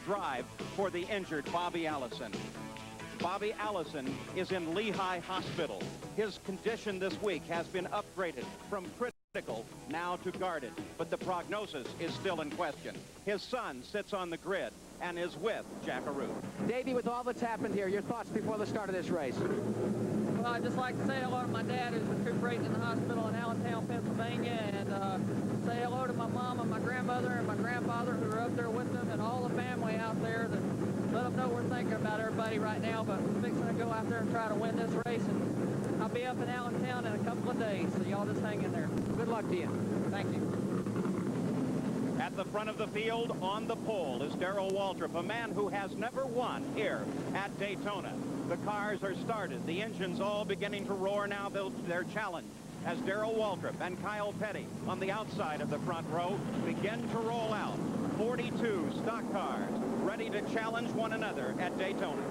drive for the injured Bobby Allison. Bobby Allison is in Lehigh Hospital. His condition this week has been upgraded from critical now to guarded, but the prognosis is still in question. His son sits on the grid and is with Jack Arute. Davey, with all that's happened here, your thoughts before the start of this race? Well, I'd just like to say hello to my dad, who's recuperating in the hospital in Allentown, Pennsylvania, and say hello to my mom and my grandmother and my grandfather who are up there with them, and all the family out there. That let them know we're thinking about everybody right now, but we're fixing to go out there and try to win this race, and I'll be up in Allentown in a couple of days, so y'all just hang in there. Good luck to you. Thank you. At the front of the field on the pole is Darrell Waltrip, a man who has never won here at Daytona. The cars are started. The engine's all beginning to roar now. They're challenged as Darrell Waltrip and Kyle Petty on the outside of the front row begin to roll out. 42 stock cars ready to challenge one another at Daytona.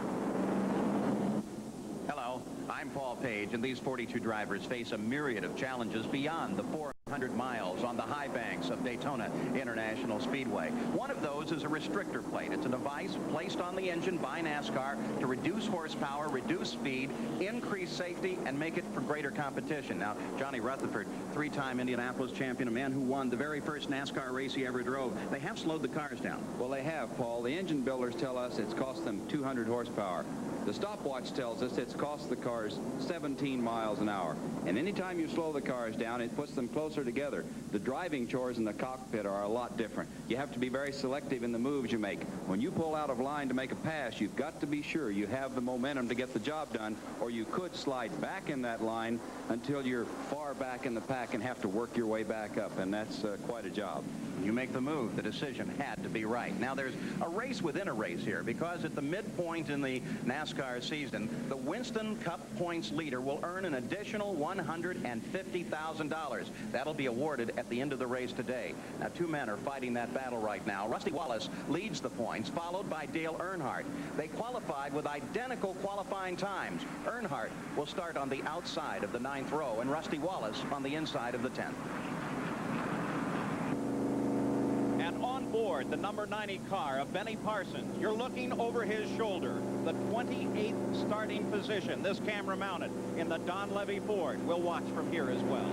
Hello, I'm Paul Page, and these 42 drivers face a myriad of challenges beyond the 400 miles on the high banks of Daytona International Speedway. One of those is a restrictor plate. It's a device placed on the engine by NASCAR to reduce horsepower, reduce speed, increase safety, and make it for greater competition. Now, Johnny Rutherford, three-time Indianapolis champion, a man who won the very first NASCAR race he ever drove. They have slowed the cars down. Well, they have, Paul. The engine builders tell us it's cost them 200 horsepower. The stopwatch tells us it's cost the cars 17 miles an hour. And anytime you slow the cars down, it puts them closer together. The driving chores in the cockpit are a lot different. You have to be very selective in the moves you make. When you pull out of line to make a pass, you've got to be sure you have the momentum to get the job done, or you could slide back in that line until you're far back in the pack and have to work your way back up, and that's quite a job. You make the move. The decision had to be right. Now, there's a race within a race here, because at the midpoint in the NASCAR season, the Winston Cup points leader will earn an additional $150,000. That'll be awarded at the end of the race today. Now, two men are fighting that battle right now. Rusty Wallace leads the points, followed by Dale Earnhardt. They qualified with identical qualifying times. Earnhardt will start on the outside of the 9th row, and Rusty Wallace on the inside of the 10th. On board the number 90 car of Benny Parsons, you're looking over his shoulder, the 28th starting position. This camera mounted in the Don Levy Ford. We'll watch from here as well.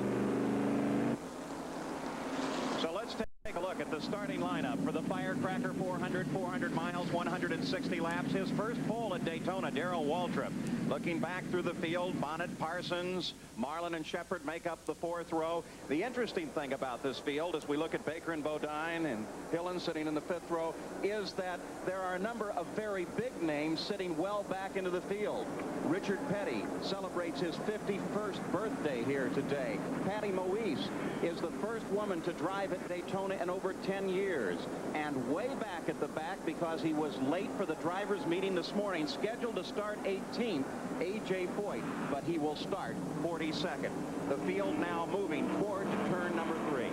So let's take a look at the starting lineup for the Firecracker 400 miles, 160 laps. His first pole at Daytona, Darrell Waltrip. Looking back through the field, Bonnet, Parsons, Marlin, and Shepard make up the 4th row. The interesting thing about this field, as we look at Baker and Bodine and Hillen sitting in the 5th row, is that there are a number of very big names sitting well back into the field. Richard Petty celebrates his 51st birthday here today. Patty Moise is the first woman to drive at Daytona in over 10 years. And way back at the back, because he was late for the drivers' meeting this morning, scheduled to start 18th, A.J. Foyt, but he will start 42nd. The field now moving toward turn number 3.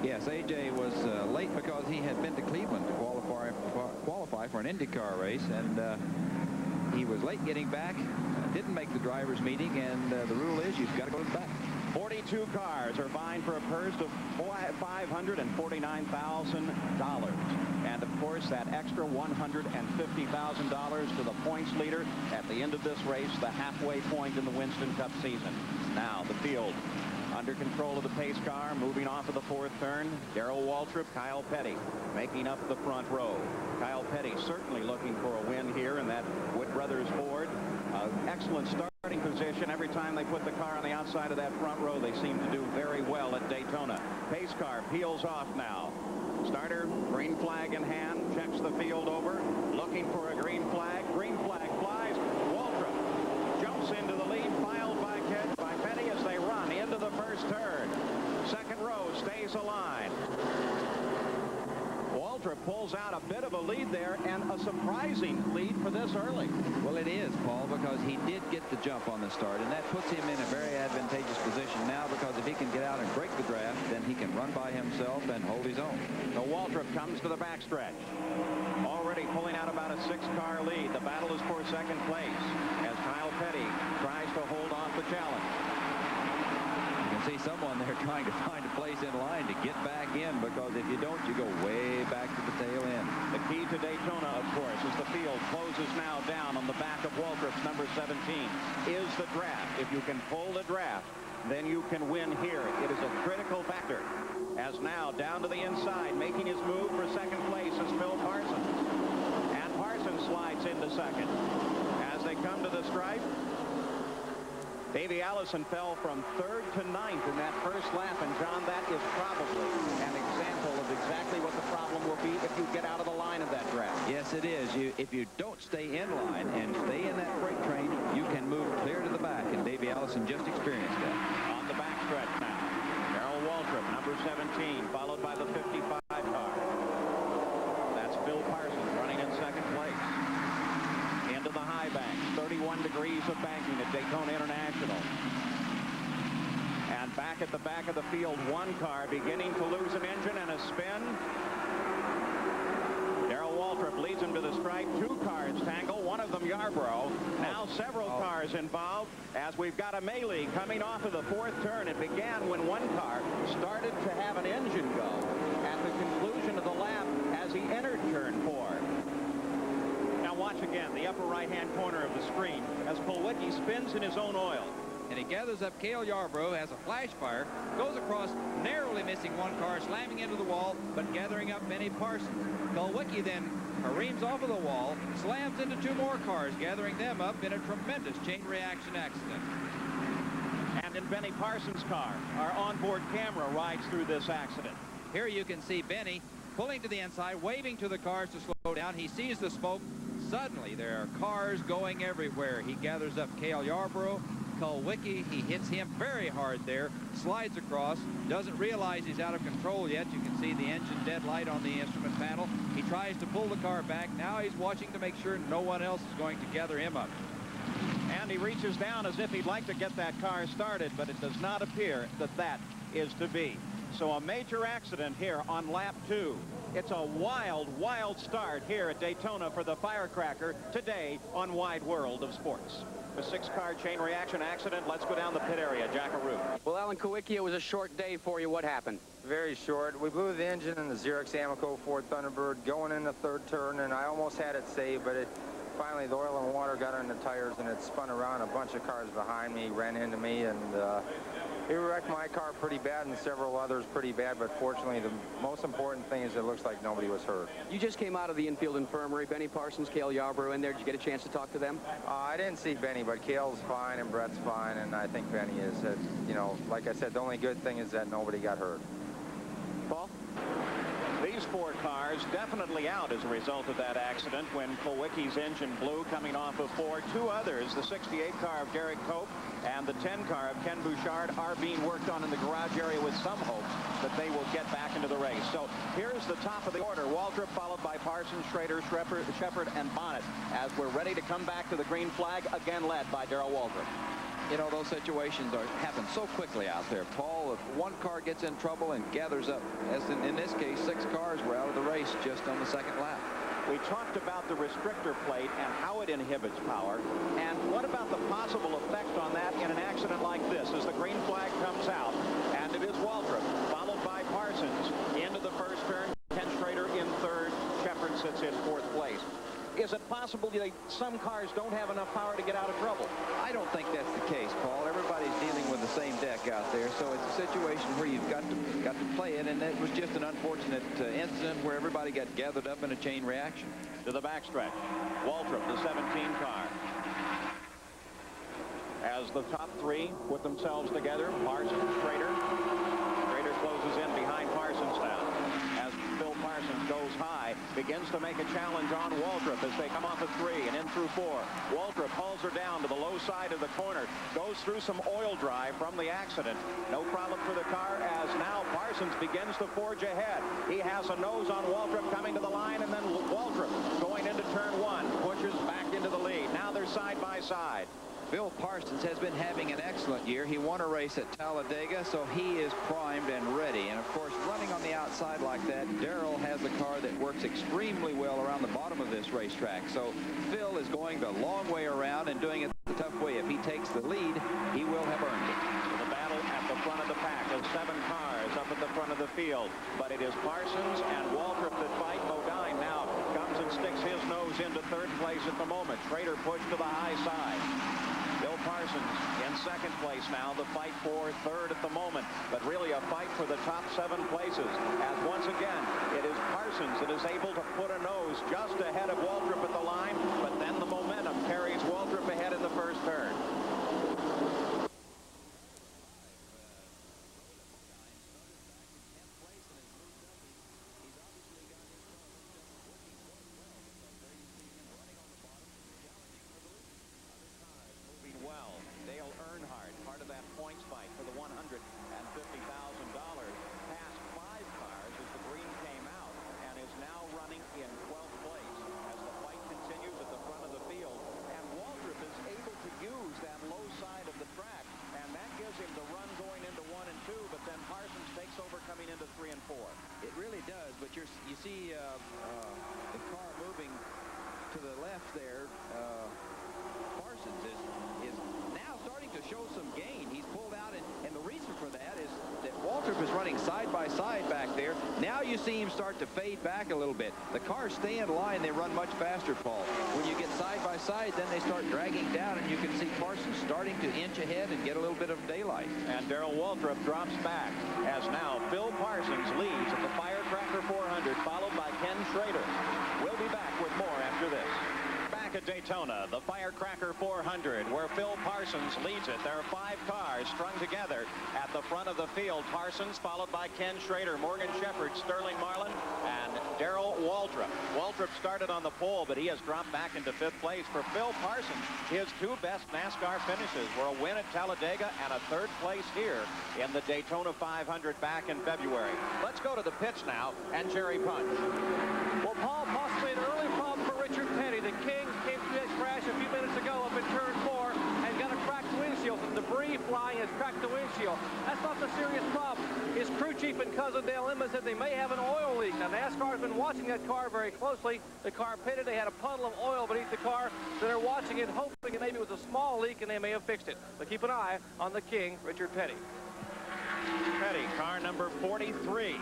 Yes, A.J. was late because he had been to Cleveland to qualify for an IndyCar race, and he was late getting back, didn't make the drivers' meeting, and the rule is you've got to go to the back. 42 cars are vying for a purse of $549,000. And, of course, that extra $150,000 to the points leader at the end of this race, the halfway point in the Winston Cup season. Now, the field under control of the pace car, moving off of the 4th turn. Darrell Waltrip, Kyle Petty making up the front row. Kyle Petty certainly looking for a win here in that Wood Brothers Ford. Excellent starting position. Every time they put the car on the outside of that front row, they seem to do very well at Daytona. Pace car peels off now. Starter, green flag in hand, checks the field over, looking for a green flag. Green flag flies. Waltrip jumps into the lead, filed by Petty as they run into the first turn. Second row stays aligned. Waltrip pulls out a bit of a lead there, and a surprising lead for this early. Well, it is, Paul, because he did get the jump on the start, and that puts him in a very advantageous position now, because if he can get out and break the draft, then he can run by himself and hold his own. So Waltrip comes to the backstretch. Already pulling out about a 6-car lead. The battle is for second place as Kyle Petty tries to hold off the challenge. You can see someone there trying to find a place in line to get back in, because if you don't, you go way back to the tail end. The key to Daytona, of course, as the field closes now down on the back of Waltrip's number 17, is the draft. If you can pull the draft, then you can win here. It is a critical factor. As now down to the inside, making his move for second place is Phil Parsons. And Parsons slides into second. As they come to the stripe, Davey Allison fell from 3rd to 9th in that first lap, and John, that is probably an example of exactly what the problem will be if you get out of the line of that draft. Yes, it is. If you don't stay in line and stay in that freight train, you can move clear to the back, and Davey Allison just experienced that. On the backstretch now, Darrell Waltrip, number 17, followed by the 55 car. That's Phil Parsons running in second place. Into the high bank, 31 degrees of banking at Daytona International. And back at the back of the field, one car beginning to lose an engine and a spin. Darrell Waltrip leads him to the stripe. 2 cars tangle, one of them Yarborough. Now several cars involved as we've got a melee coming off of the 4th turn. It began when one car started to have an engine go at the conclusion of the lap as he entered turn 4. Watch again the upper right-hand corner of the screen as Kulwicki spins in his own oil. And he gathers up Cale Yarborough, has a flash fire, goes across, narrowly missing one car, slamming into the wall, but gathering up Benny Parsons. Kulwicki then careens off of the wall, slams into 2 more cars, gathering them up in a tremendous chain reaction accident. And in Benny Parsons' car, our onboard camera rides through this accident. Here you can see Benny pulling to the inside, waving to the cars to slow down. He sees the smoke. Suddenly, there are cars going everywhere. He gathers up Cale Yarborough. Kulwicki, he hits him very hard there, slides across, doesn't realize he's out of control yet. You can see the engine dead light on the instrument panel. He tries to pull the car back. Now he's watching to make sure no one else is going to gather him up. And he reaches down as if he'd like to get that car started, but it does not appear that that is to be. So a major accident here on lap 2. It's a wild, wild start here at Daytona for the Firecracker today on Wide World of Sports. A 6-car chain reaction accident. Let's go down the pit area. Jackaroo. Well, Alan Kulwicki, it was a short day for you. What happened? Very short. We blew the engine in the Xerox Amoco Ford Thunderbird going in the 3rd turn, and I almost had it saved, but finally the oil and water got on the tires, and it spun around. A bunch of cars behind me ran into me, and it wrecked my car pretty bad and several others pretty bad, but fortunately the most important thing is it looks like nobody was hurt. You just came out of the infield infirmary. Benny Parsons, Cale Yarborough in there. Did you get a chance to talk to them? I didn't see Benny, but Cale's fine and Brett's fine, and I think Benny is. You know, like I said, the only good thing is that nobody got hurt. Paul? These 4 cars definitely out as a result of that accident when Kulwicki's engine blew coming off of 4. 2 others, the 68 car of Derek Cope and the 10 car of Ken Bouchard, are being worked on in the garage area with some hopes that they will get back into the race. So here's the top of the order. Waltrip followed by Parsons, Schrader, Shepard, and Bonnet as we're ready to come back to the green flag, again led by Darrell Waltrip. You know, those situations happen so quickly out there, Paul. If one car gets in trouble and gathers up, as in this case, 6 cars were out of the race just on the 2nd lap. We talked about the restrictor plate and how it inhibits power. And what about the possible effect on that in an accident like this as the green flag comes out? And it is Waltrip, followed by Parsons into the 1st turn. Ken Schrader in 3rd. Shepard sits in 4th place. Is it possible that some cars don't have enough power to get out of trouble? I don't think that's the case, Paul. Everybody's dealing with the same deck out there, so it's a situation where you've got to play it, and it was just an unfortunate incident where everybody got gathered up in a chain reaction. To the backstretch, Waltrip, the 17 car. As the top 3 put themselves together, Parsons, Schrader. Schrader closes in behind Parsons now. As Phil Parsons goes high, begins to make a challenge on Waltrip as they come off of 3 and in through 4. Waltrip hauls her down to the low side of the corner, goes through some oil dry from the accident. No problem for the car as now Parsons begins to forge ahead. He has a nose on Waltrip coming to the line, and then Waltrip going into turn 1, pushes back into the lead. Now they're side by side. Phil Parsons has been having an excellent year. He won a race at Talladega, so he is primed and ready. And of course, running on the outside like that, Darrell has a car that works extremely well around the bottom of this racetrack. So Phil is going the long way around and doing it the tough way. If he takes the lead, he will have earned it. The battle at the front of the pack of 7 cars up at the front of the field. But it is Parsons and Waltrip that fight. Modine now comes and sticks his nose into 3rd place at the moment. Schrader pushed to the high side. Bill Parsons in 2nd place now. The fight for 3rd at the moment, but really a fight for the top 7 places. As once again, it is Parsons that is able to put a nose just ahead of Waltrip at the line, but then the momentum carries Waltrip ahead in the 1st turn. It really does, but you see the car moving to the left there. Parsons is now starting to show some gain. He's pulled out, and the reason for that is that Waltrip is running side by side back there. Now you see him start to fade back a little bit. The cars stay in line. They run much faster, Paul. When you get side by side, then they start dragging down, and you can see Parsons starting to inch ahead and get a little bit of daylight. And Darrell Waltrip drops back as now Phil Parsons leads at the Firecracker 400, followed by Ken Schrader. We'll be back with more after this. Back at Daytona, the Firecracker 400, where Phil Parsons leads it. There are 5 cars strung together at the front of the field. Parsons followed by Ken Schrader, Morgan Shepherd, Sterling Marlin, and Darrell Waltrip. Waltrip started on the pole, but he has dropped back into 5th place. For Phil Parsons, his 2 best NASCAR finishes were a win at Talladega and a 3rd place here in the Daytona 500 back in February. Let's go to the pits now and Jerry Punch. Well, Paul, possibly an early problem for Richard Petty. The King came through that crash a few minutes ago up in turn 4 and got a cracked windshield. Some debris flying has cracked the windshield. That's not the serious problem. His crew chief in Cousin Dale Emmons said they may have an oil leak. Now, NASCAR has been watching that car very closely. The car pitted. They had a puddle of oil beneath the car. So they're watching it, hoping it maybe it was a small leak, and they may have fixed it. But keep an eye on the King, Richard Petty. Petty, car number 43.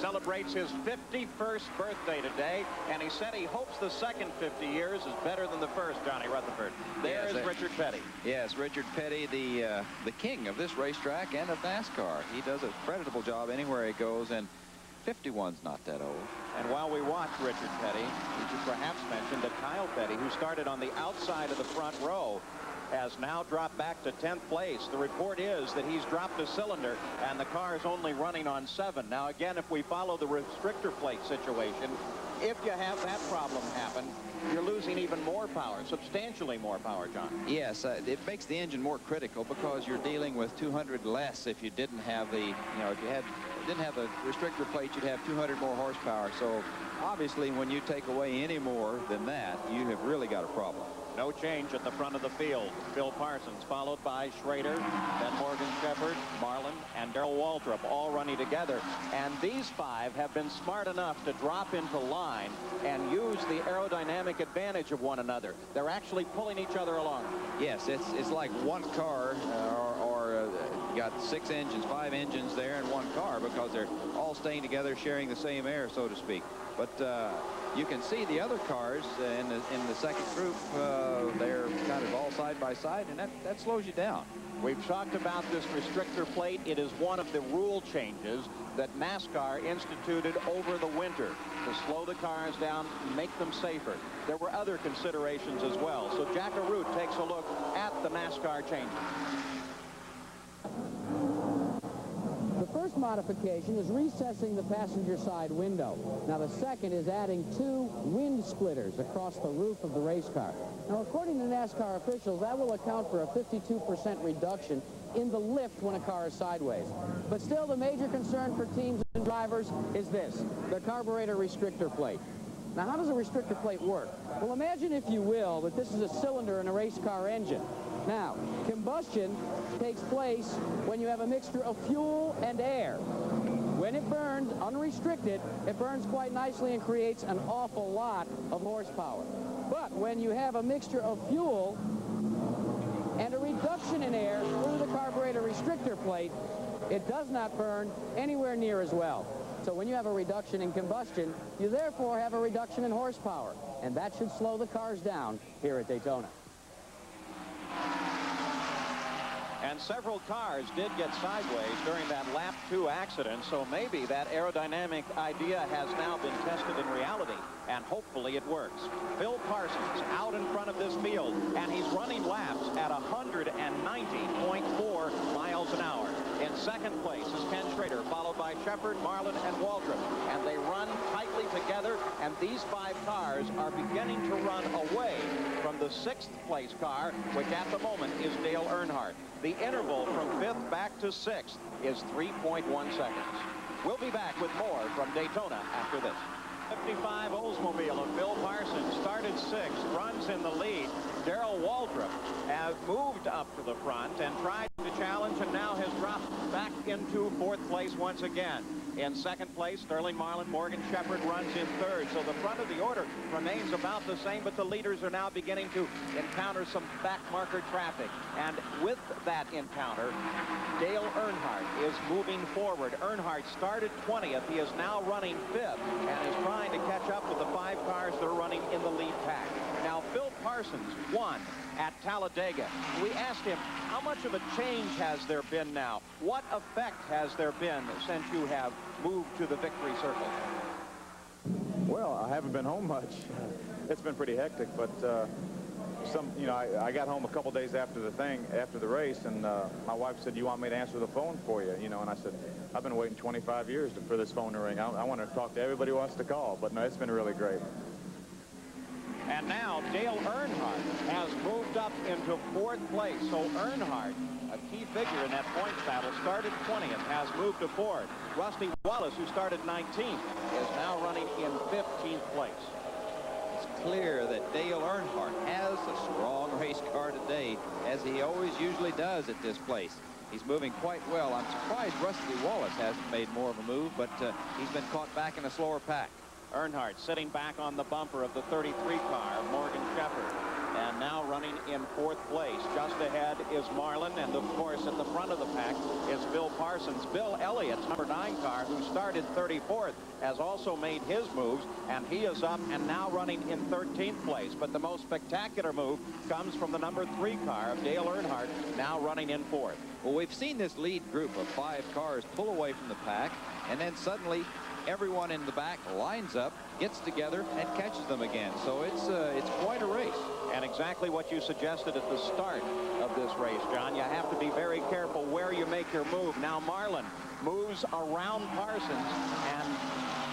Celebrates his 51st birthday today, and he said he hopes the second 50 years is better than the first, Johnny Rutherford. There is Richard Petty. Yes, Richard Petty, the king of this racetrack and of NASCAR. He does a creditable job anywhere he goes, and 51's not that old. And while we watch Richard Petty, we should perhaps mention that Kyle Petty, who started on the outside of the front row, has now dropped back to 10th place. The report is that he's dropped a cylinder and the car is only running on 7. Now again, if we follow the restrictor plate situation, if you have that problem happen, you're losing even more power, substantially more power, John. Yes, it makes the engine more critical because you're dealing with 200 less if you didn't have the, if you didn't have the restrictor plate, you'd have 200 more horsepower. So obviously when you take away any more than that, you have really got a problem. No change at the front of the field. Phil Parsons followed by Schrader, then Morgan Shepherd, Marlin, and Darrell Waltrip all running together. And these 5 have been smart enough to drop into line and use the aerodynamic advantage of one another. They're actually pulling each other along. Yes, it's like one car you got 6 engines, 5 engines there in one car because they're all staying together, sharing the same air, so to speak. But you can see the other cars in the second group, they're kind of all side by side, and that slows you down. We've talked about this restrictor plate. It is one of the rule changes that NASCAR instituted over the winter to slow the cars down, make them safer. There were other considerations as well. So Jack Arute takes a look at the NASCAR changes. The first modification is recessing the passenger side window. Now the second is adding 2 wind splitters across the roof of the race car. Now according to NASCAR officials, that will account for a 52% reduction in the lift when a car is sideways. But still, the major concern for teams and drivers is this, the carburetor restrictor plate. Now, how does a restrictor plate work? Well, imagine, if you will, that this is a cylinder in a race car engine. Now, combustion takes place when you have a mixture of fuel and air. When it burns unrestricted, it burns quite nicely and creates an awful lot of horsepower. But when you have a mixture of fuel and a reduction in air through the carburetor restrictor plate, it does not burn anywhere near as well. So when you have a reduction in combustion, you therefore have a reduction in horsepower, and that should slow the cars down here at Daytona. And several cars did get sideways during that lap 2 accident, so maybe that aerodynamic idea has now been tested in reality, and hopefully it works. Phil Parsons out in front of this field, and he's running laps at 190.4 miles an hour. In second place is Ken Schrader, followed by Shepard, Marlin, and Waldrop. And they run tightly together, and these 5 cars are beginning to run away from the 6th place car, which at the moment is Dale Earnhardt. The interval from 5th back to 6th is 3.1 seconds. We'll be back with more from Daytona after this. 55 Oldsmobile of Bill Parsons started 6th, runs in the lead. Darrell Waldrop has moved up to the front and tried to challenge, and now has dropped back into 4th place once again. In second place, Sterling Marlin, Morgan Shepherd runs in 3rd. So the front of the order remains about the same, but the leaders are now beginning to encounter some back marker traffic. And with that encounter, Dale Earnhardt is moving forward. Earnhardt started 20th. He is now running 5th and is trying to catch up with the 5 cars that are running in the lead pack. Now, Phil Parsons won at Talladega. We asked him, how much of a change has there been now? What effect has there been since you have moved to the victory circle? Well, I haven't been home much. It's been pretty hectic, but I got home a couple days after the race, and my wife said, "You want me to answer the phone for you?" And I said, "I've been waiting 25 years for this phone to ring. I want to talk to everybody who wants to call." But no, it's been really great. And now Dale Earnhardt has moved up into 4th place. So Earnhardt, a key figure in that points battle, started 20th, has moved to 4th. Rusty Wallace, who started 19th, is now running in 15th place. It's clear that Dale Earnhardt has a strong race car today, as he always usually does at this place. He's moving quite well. I'm surprised Rusty Wallace hasn't made more of a move, but he's been caught back in a slower pack. Earnhardt sitting back on the bumper of the 33 car of Morgan Shepherd, and now running in 4th place. Just ahead is Marlin, and of course at the front of the pack is Bill Parsons. Bill Elliott's number 9 car, who started 34th, has also made his moves, and he is up and now running in 13th place. But the most spectacular move comes from the number 3 car of Dale Earnhardt, now running in 4th. Well, we've seen this lead group of 5 cars pull away from the pack, and then suddenly everyone in the back lines up, gets together, and catches them again. So it's quite a race. And exactly what you suggested at the start of this race, John. You have to be very careful where you make your move. Now Marlin moves around Parsons and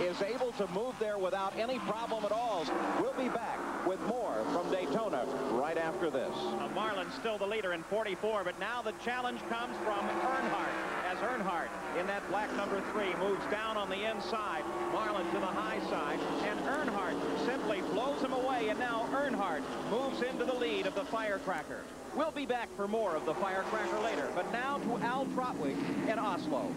is able to move there without any problem at all. We'll be back with more from Daytona right after this. Marlin's still the leader in 44, but now the challenge comes from Earnhardt, as Earnhardt in that black number 3 moves down on the inside, Marlin to the high side, and Earnhardt simply blows him away, and now Earnhardt moves into the lead of the Firecracker. We'll be back for more of the Firecracker later, but now to Al Trotwig in Oslo.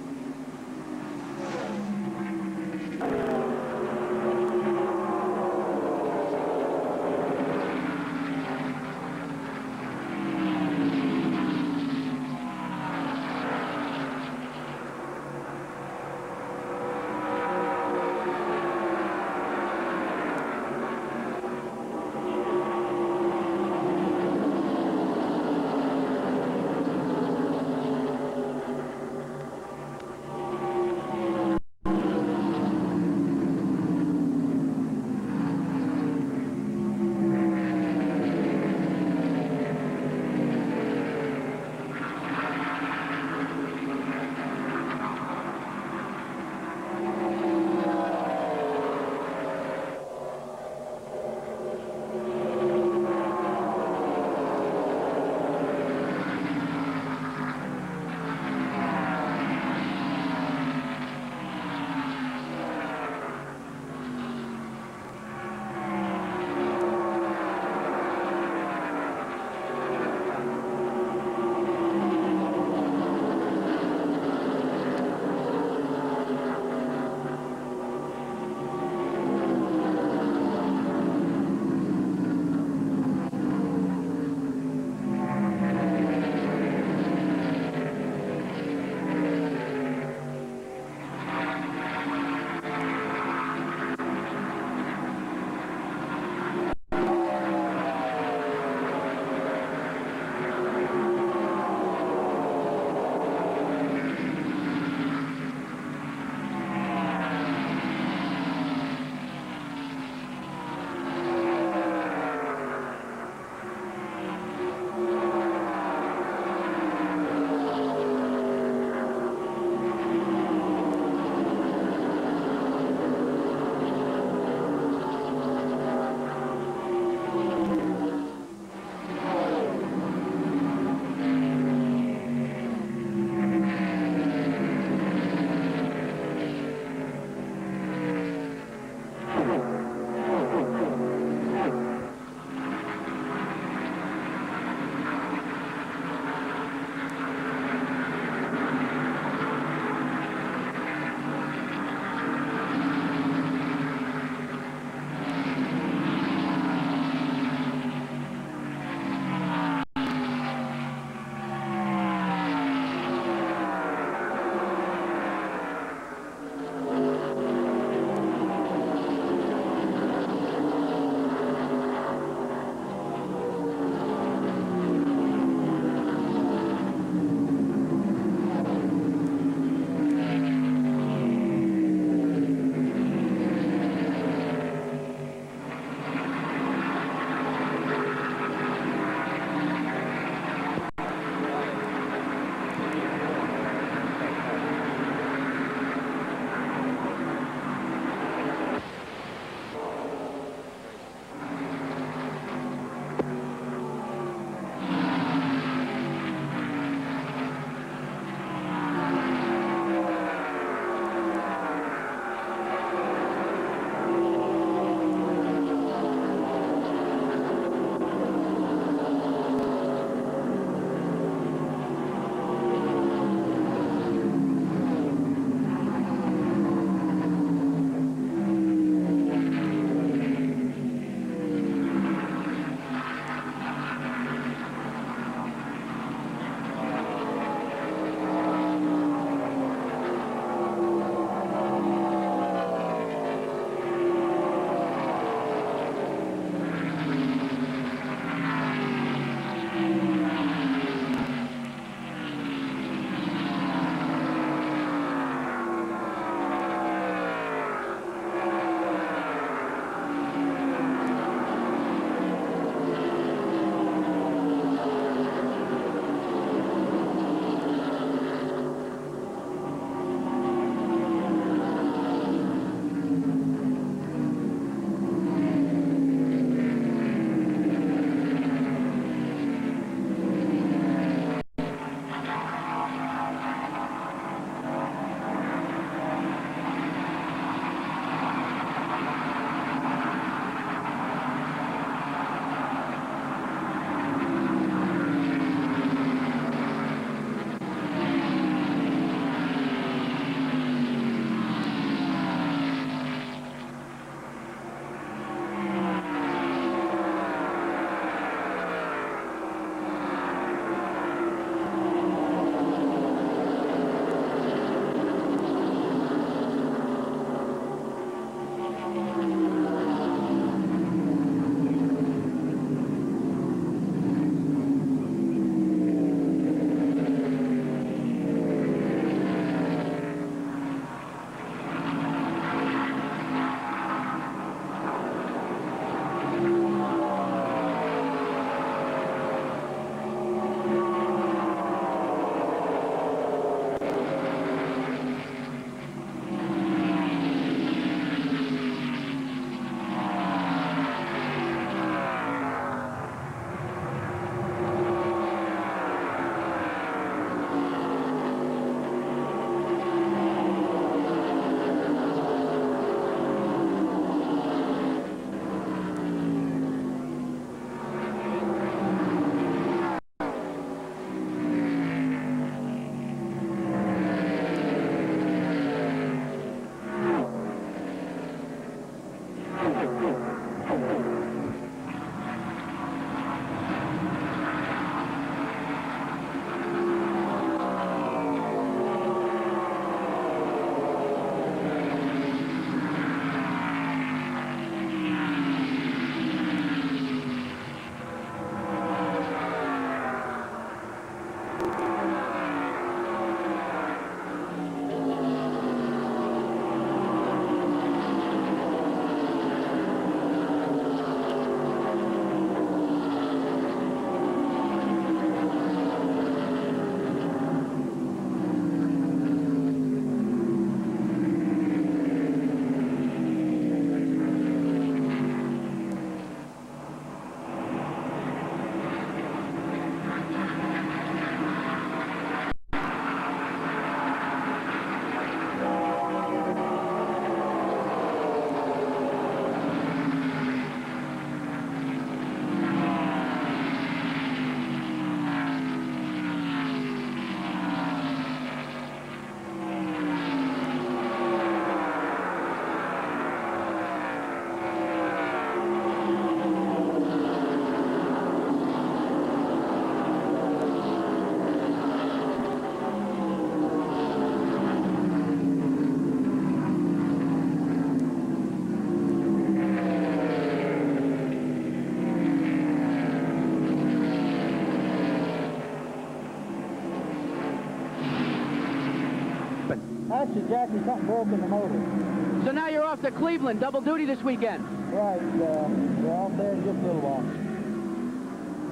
actually, Jackie, something broke in the motor. So now you're off to Cleveland, double duty this weekend. Right, we're off there in just a little while.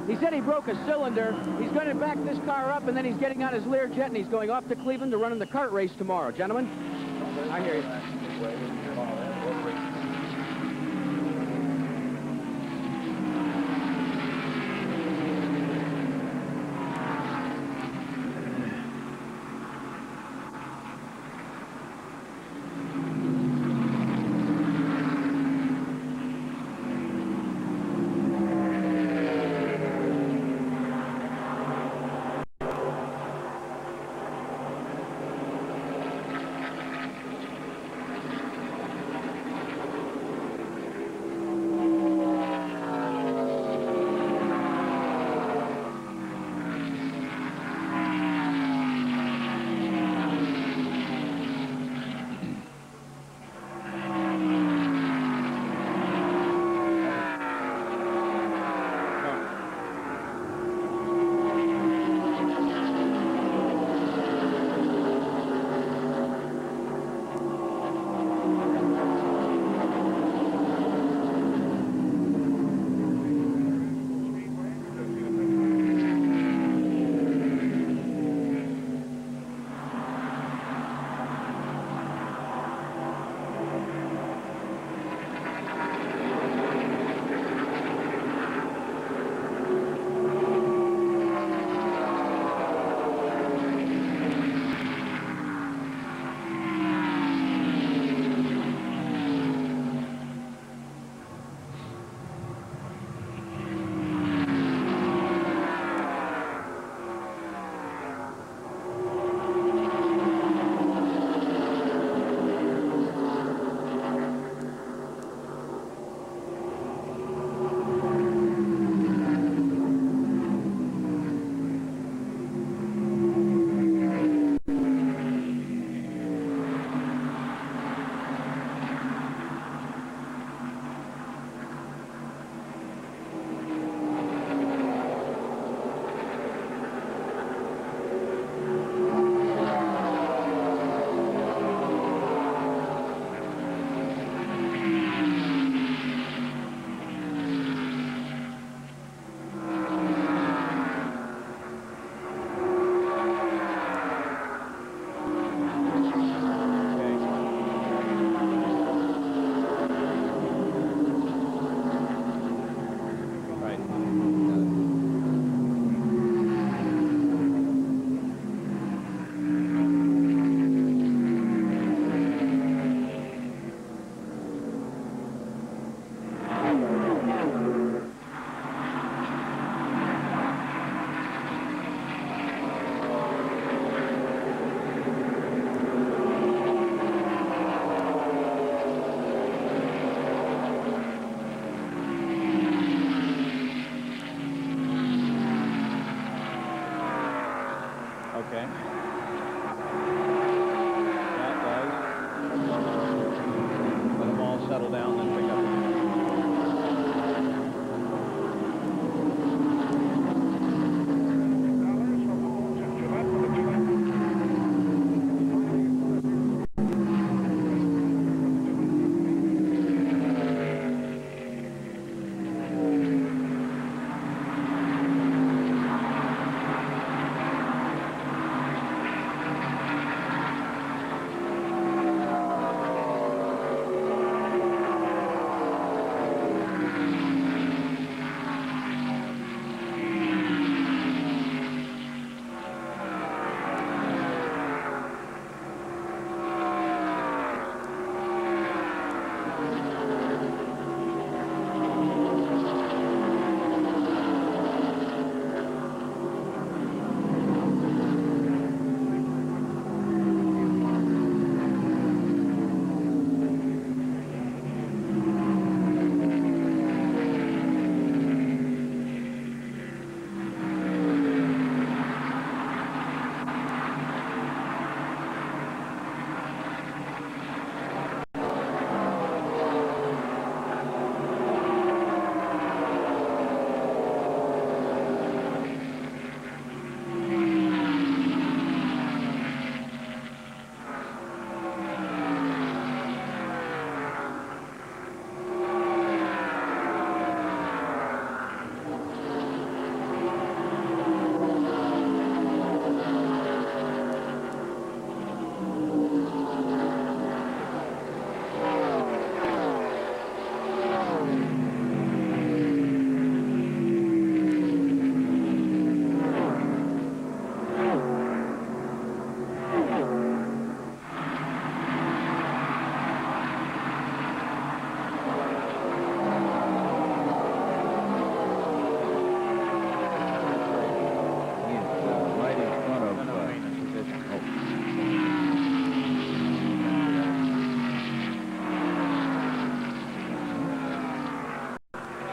He said he broke a cylinder. He's going to back this car up, and then he's getting on his Learjet, and he's going off to Cleveland to run in the kart race tomorrow. Gentlemen? I hear you.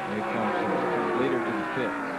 Here comes the leader to the pits.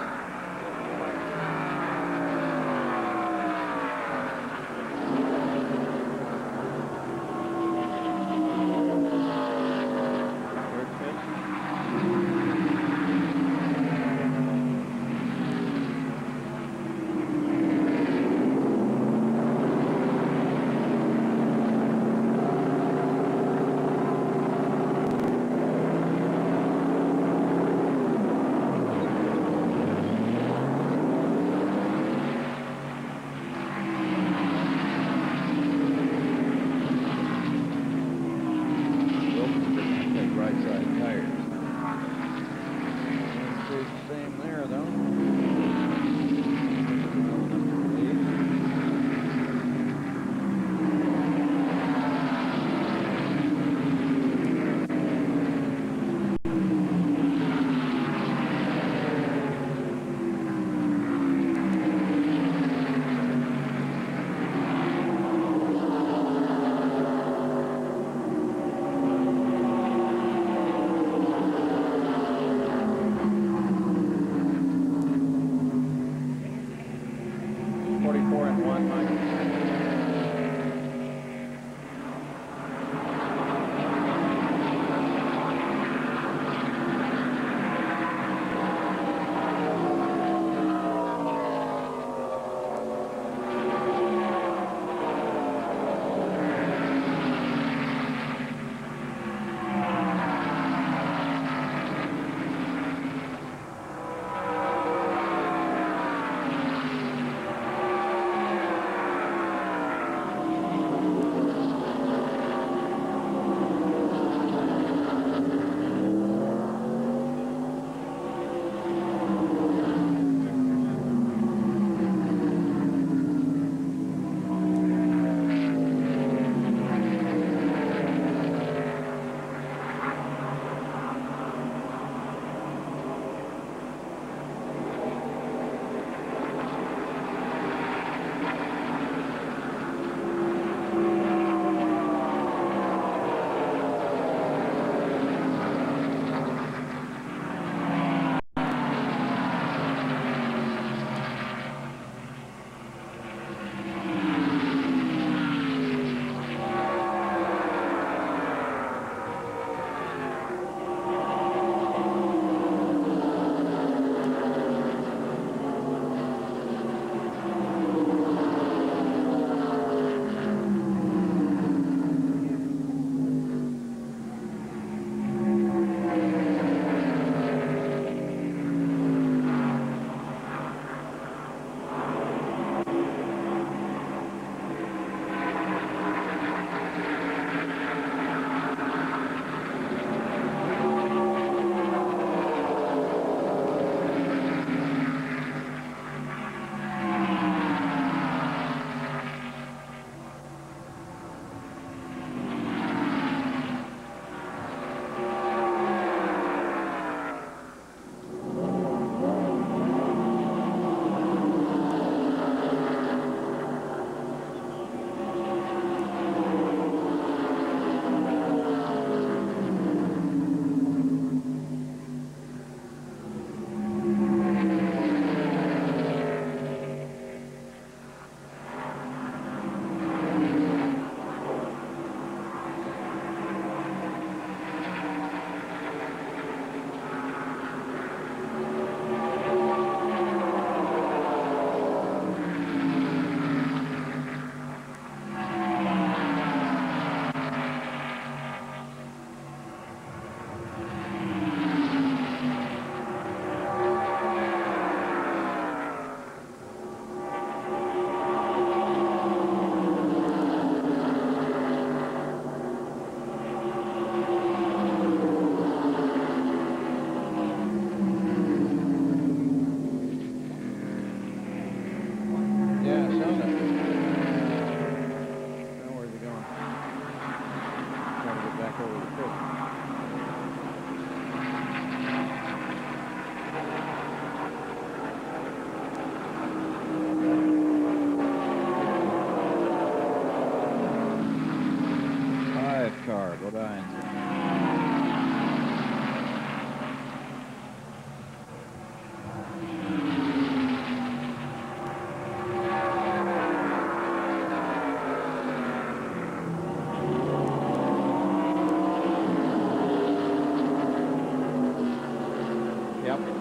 Yep.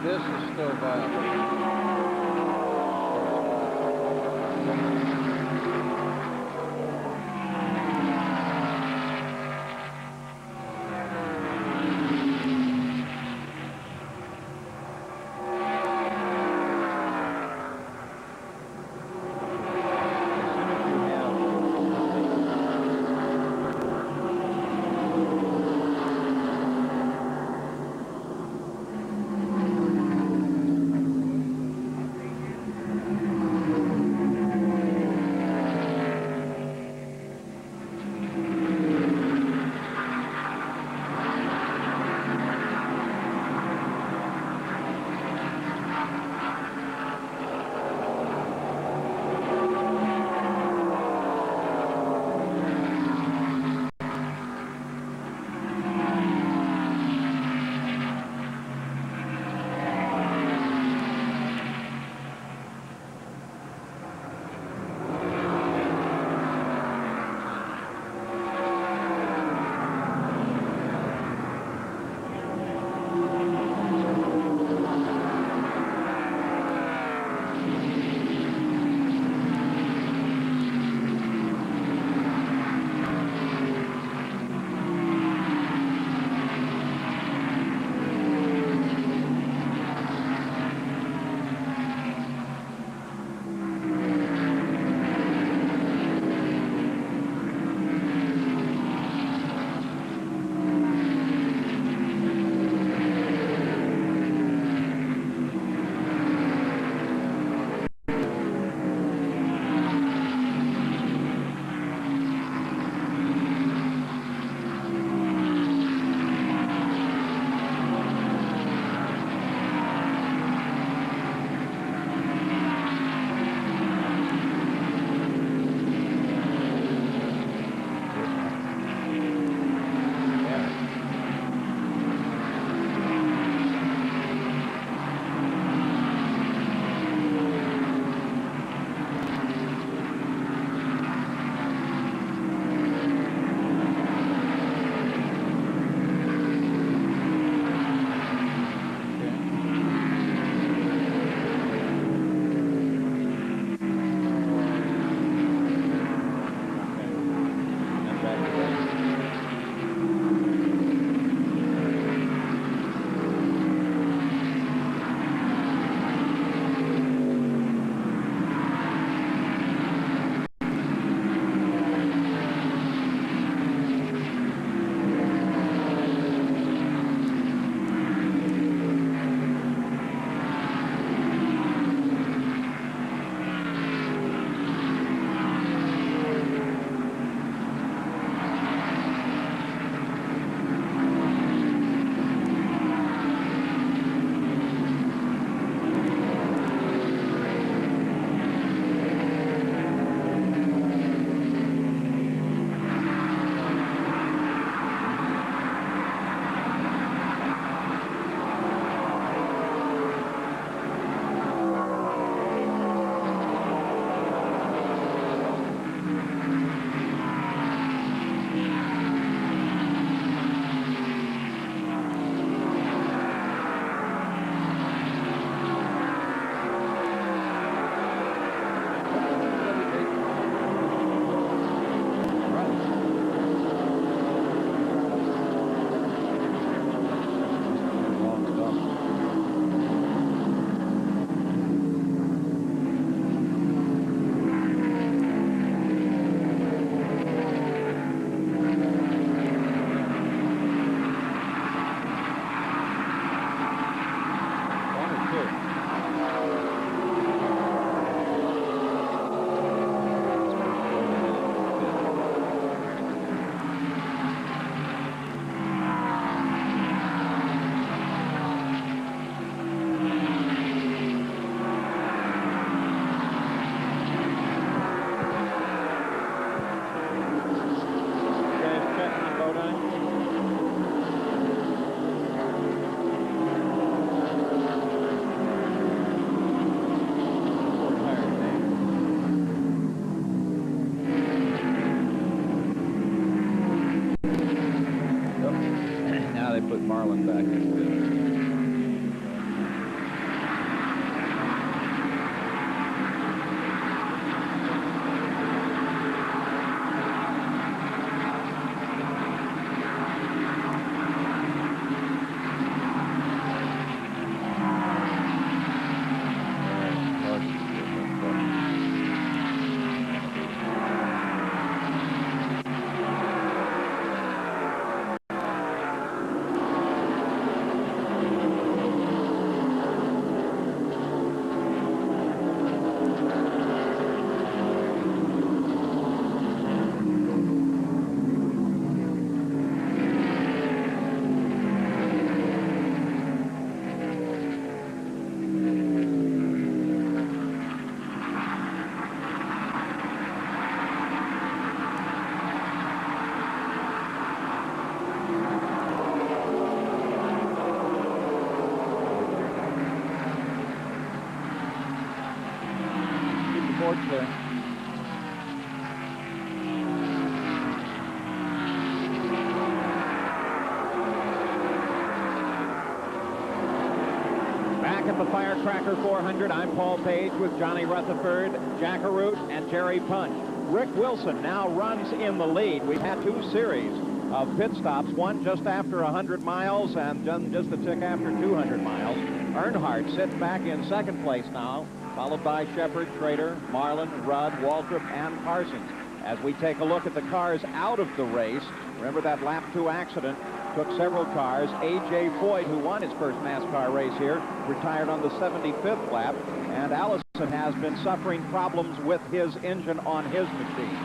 This is still viable. board clear. Back at the Firecracker 400, I'm Paul Page with Johnny Rutherford, Jack Arute, and Jerry Punch. Rick Wilson now runs in the lead. We've had 2 series of pit stops, one just after 100 miles and just a tick after 200 miles. Earnhardt sits back in second place now, followed by Shepard, Schrader, Marlin, Rudd, Waltrip, and Parsons. As we take a look at the cars out of the race, remember that lap 2 accident took several cars. A.J. Foyt, who won his first NASCAR race here, retired on the 75th lap, and Allison has been suffering problems with his engine on his machine.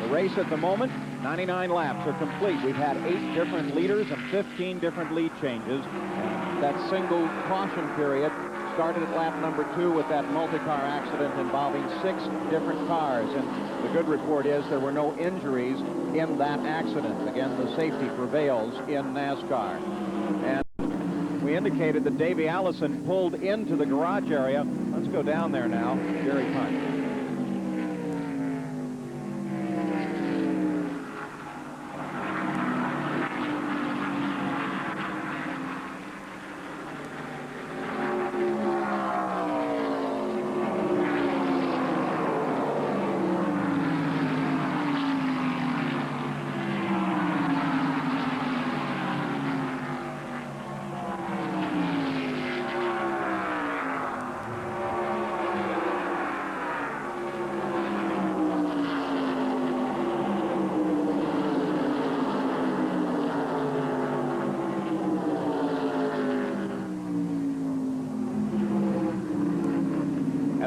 The race at the moment, 99 laps are complete. We've had 8 different leaders and 15 different lead changes. And that single caution period started at lap number 2 with that multi-car accident involving 6 different cars. And the good report is there were no injuries in that accident. Again, the safety prevails in NASCAR. And we indicated that Davey Allison pulled into the garage area. Let's go down there now. Jerry Punch.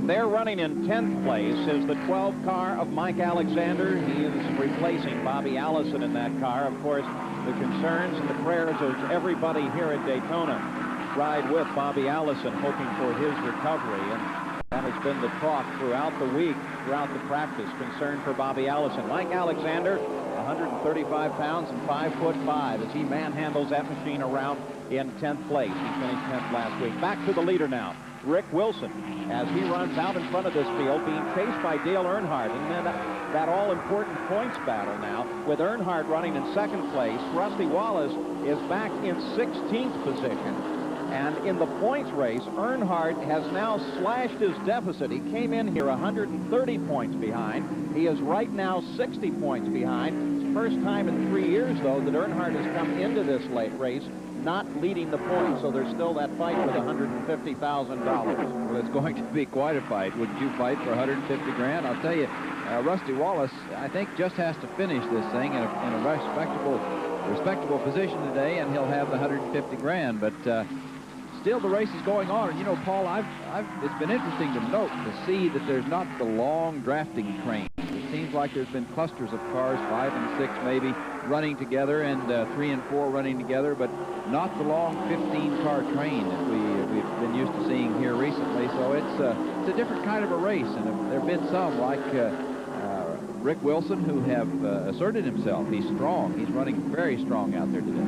They're running in 10th place is the 12 car of Mike Alexander. He is replacing Bobby Allison in that car. Of course, the concerns and the prayers of everybody here at Daytona ride with Bobby Allison, hoping for his recovery. And that has been the talk throughout the week, throughout the practice, concern for Bobby Allison. Mike Alexander, 135 pounds and 5'5" as he manhandles that machine around in 10th place. He finished 10th last week. Back to the leader now. Rick Wilson, as he runs out in front of this field, being chased by Dale Earnhardt. And then that all-important points battle now, with Earnhardt running in 2nd place. Rusty Wallace is back in 16th position. And in the points race, Earnhardt has now slashed his deficit. He came in here 130 points behind. He is right now 60 points behind. It's the first time in 3 years, though, that Earnhardt has come into this late race not leading the points, so there's still that fight with $150,000. Well, it's going to be quite a fight. Wouldn't you fight for 150 grand? I'll tell you, Rusty Wallace, I think, just has to finish this thing in a respectable position today, and he'll have the 150 grand. But still, the race is going on. And you know, Paul, it's been interesting to note to see that there's not the long drafting train. It seems like there's been clusters of cars, 5 and 6 maybe, running together, and 3 and 4 running together, but not the long 15-car train that we've been used to seeing here recently. So it's a different kind of a race, and there have been some like Rick Wilson who have asserted himself. He's strong. He's running very strong out there today.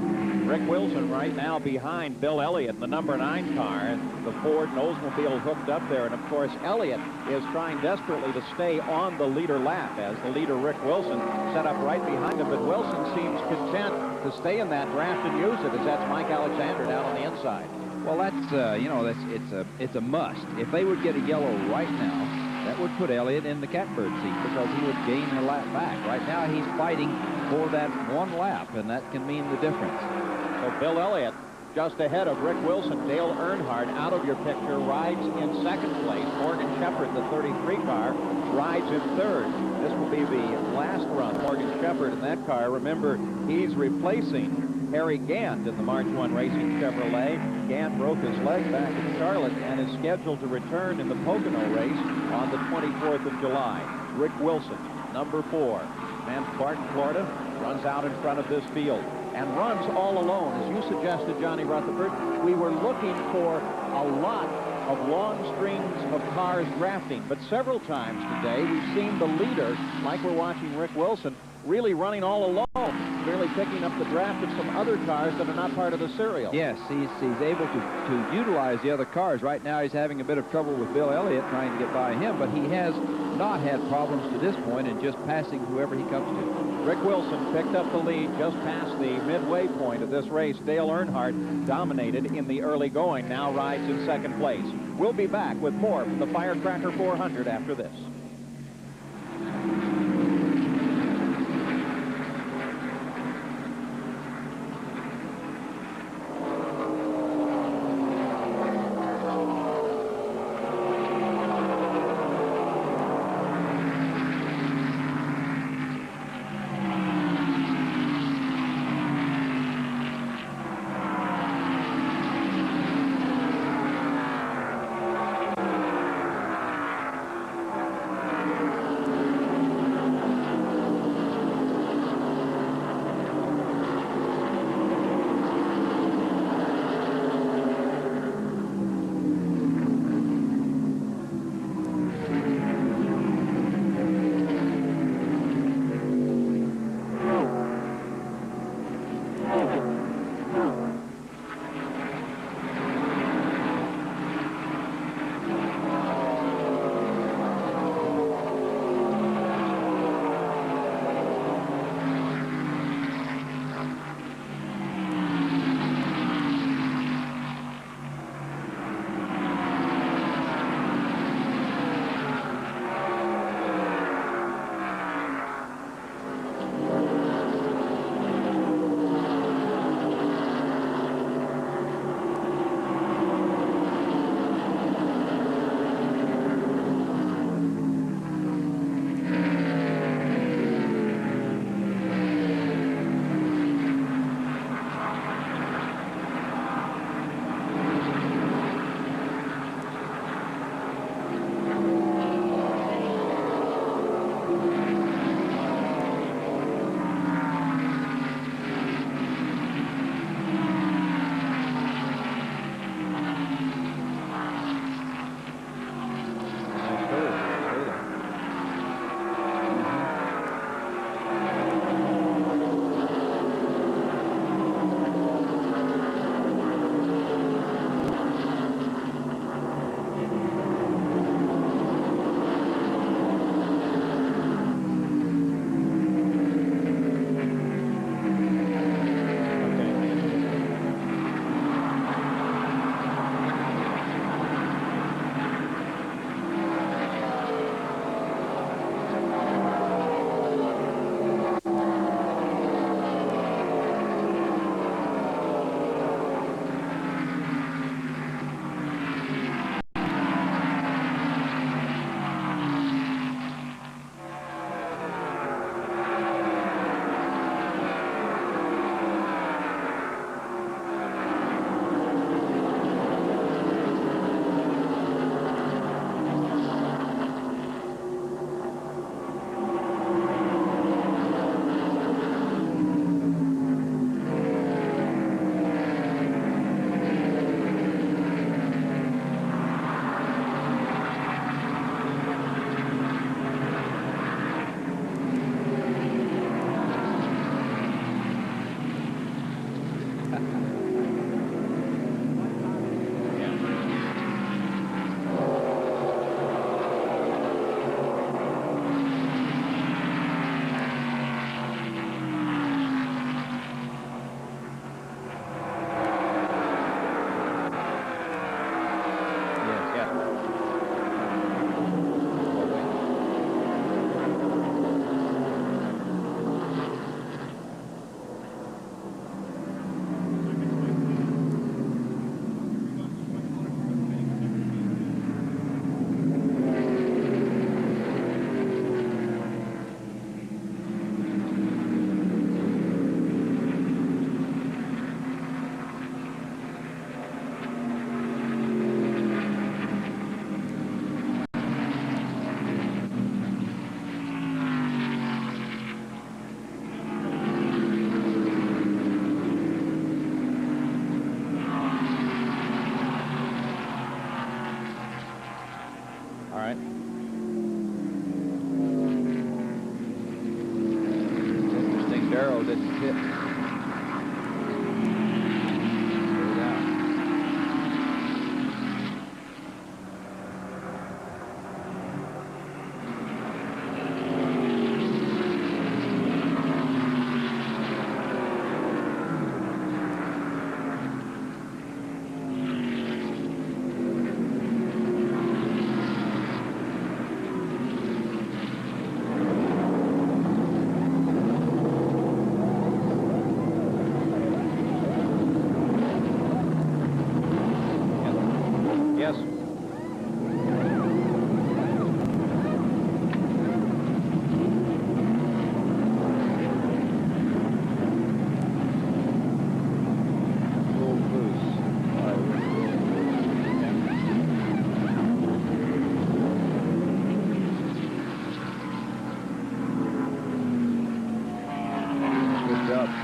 Rick Wilson right now behind Bill Elliott in the number 9 car, and the Ford and Oldsmobile hooked up there. And of course, Elliott is trying desperately to stay on the leader lap as the leader Rick Wilson set up right behind him. But Wilson seems content to stay in that draft and use it, as that's Mike Alexander down on the inside. Well, that's you know, it's a must. If they would get a yellow right now, that would put Elliott in the catbird seat because he would gain a lap back. Right now, he's fighting for that 1 lap, and that can mean the difference. So Bill Elliott just ahead of Rick Wilson. Dale Earnhardt out of your picture rides in 2nd place. Morgan Shepherd, the 33 car, rides in 3rd. This will be the last run. Morgan Shepherd in that car. Remember, he's replacing Harry Gant in the March 1 Racing Chevrolet. Gant broke his leg back in Charlotte and is scheduled to return in the Pocono race on the 24th of July. Rick Wilson, number 4, man from Barton, Florida, runs out in front of this field and runs all alone. As you suggested, Johnny Rutherford, we were looking for a lot of long strings of cars drafting, but several times today we've seen the leader, like we're watching Rick Wilson, really running all alone, really picking up the draft of some other cars that are not part of the serial. Yes, he's able to utilize the other cars. Right now he's having a bit of trouble with Bill Elliott trying to get by him, but he has not had problems to this point in just passing whoever he comes to. Rick Wilson picked up the lead just past the midway point of this race. Dale Earnhardt dominated in the early going, now rides in second place. We'll be back with more from the Firecracker 400 after this.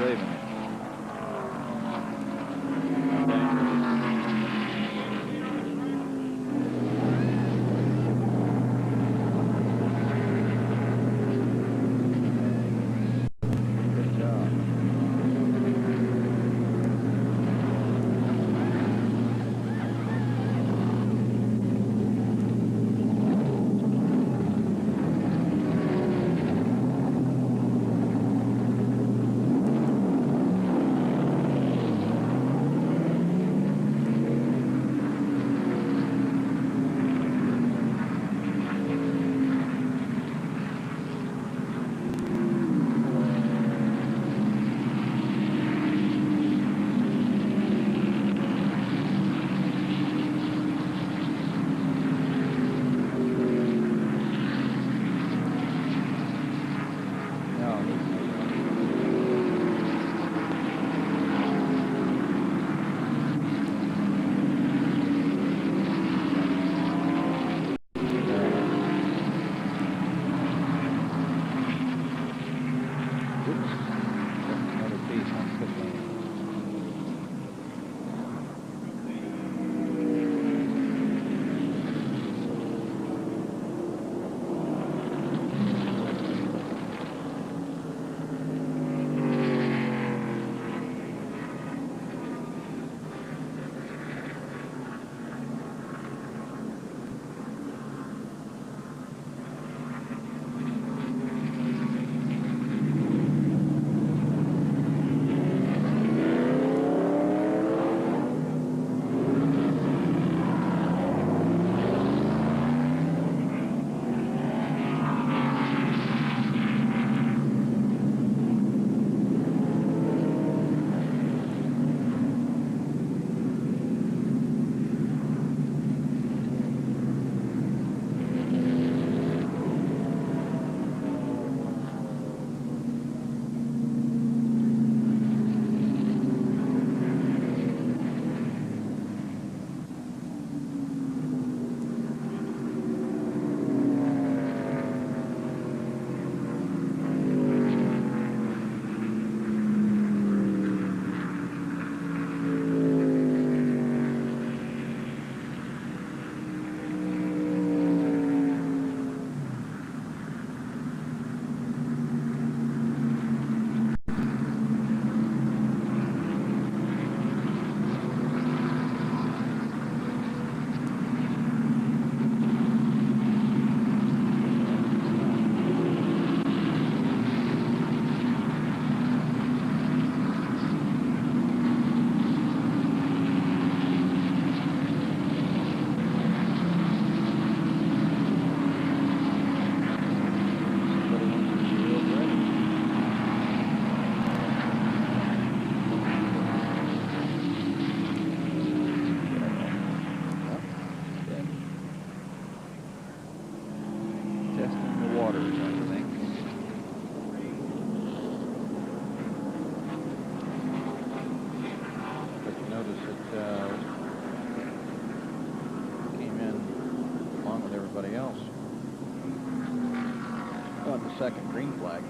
saving it. Second green flag.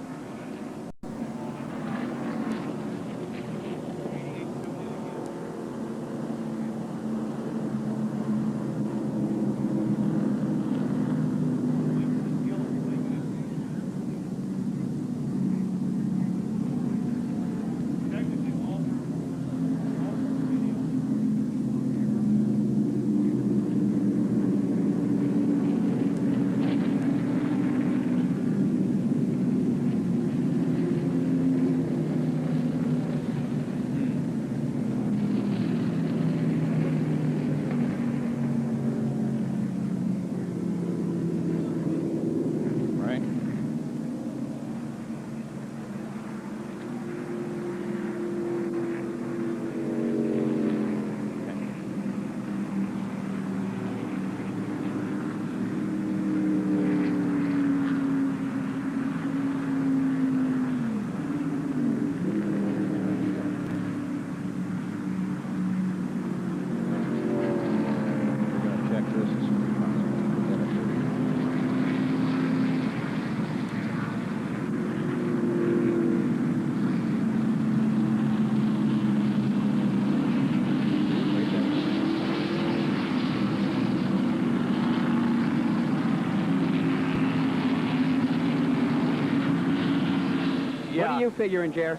you figuring, Jer?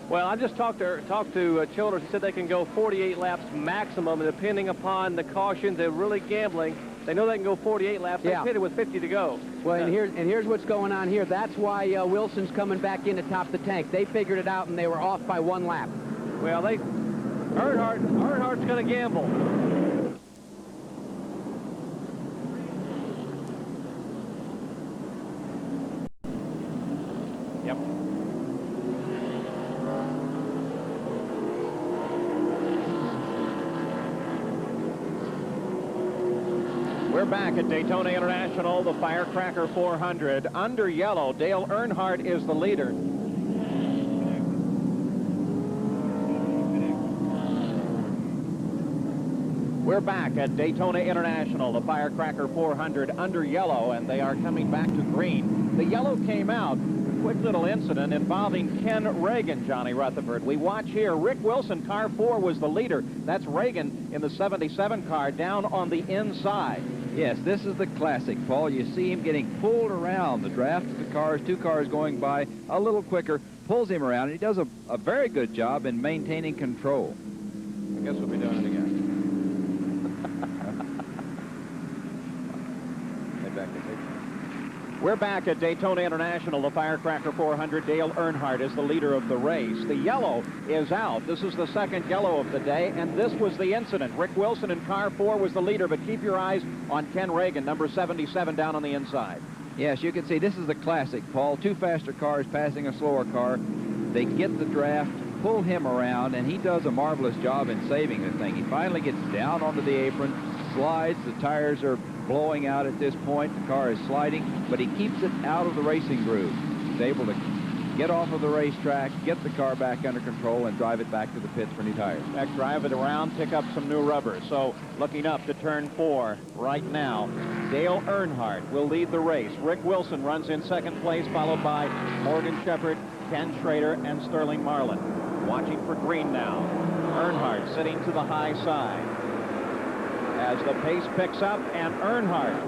Well, I just talked to Childers. He said they can go 48 laps maximum, and depending upon the caution, they're really gambling. They know they can go 48 laps. They pitted with 50 to go. Well, and here's what's going on here. That's why Wilson's coming back in to top the tank. They figured it out, and they were off by 1 lap. Well, Earnhardt's going to gamble. Yep. We're back at Daytona International, the Firecracker 400. Under yellow, Dale Earnhardt is the leader. We're back at Daytona International, the Firecracker 400 under yellow, and they are coming back to green. The yellow came out. Quick little incident involving Ken Reagan, Johnny Rutherford. We watch here. Rick Wilson, car 4, was the leader. That's Reagan in the 77 car down on the inside. Yes, this is the classic, Paul. You see him getting pulled around. The draft of the cars, 2 cars going by a little quicker, pulls him around, and he does a very good job in maintaining control. I guess we'll be doing it again. We're back at Daytona International, the Firecracker 400. Dale Earnhardt is the leader of the race. The yellow is out. This is the second yellow of the day, and this was the incident. Rick Wilson in car 4 was the leader, but keep your eyes on Ken Reagan, number 77, down on the inside. Yes, you can see this is the classic, Paul. 2 faster cars passing a slower car. They get the draft, pull him around, and he does a marvelous job in saving the thing. He finally gets down onto the apron, slides. The tires are blowing out at this point. The car is sliding, but he keeps it out of the racing groove. He's able to get off of the racetrack, get the car back under control, and drive it back to the pits for new tires. Back, drive it around, pick up some new rubber. So looking up to turn 4 right now, Dale Earnhardt will lead the race. Rick Wilson runs in second place, followed by Morgan Shepherd, Ken Schrader, and Sterling Marlin. Watching for green now. Earnhardt sitting to the high side as the pace picks up, and Earnhardt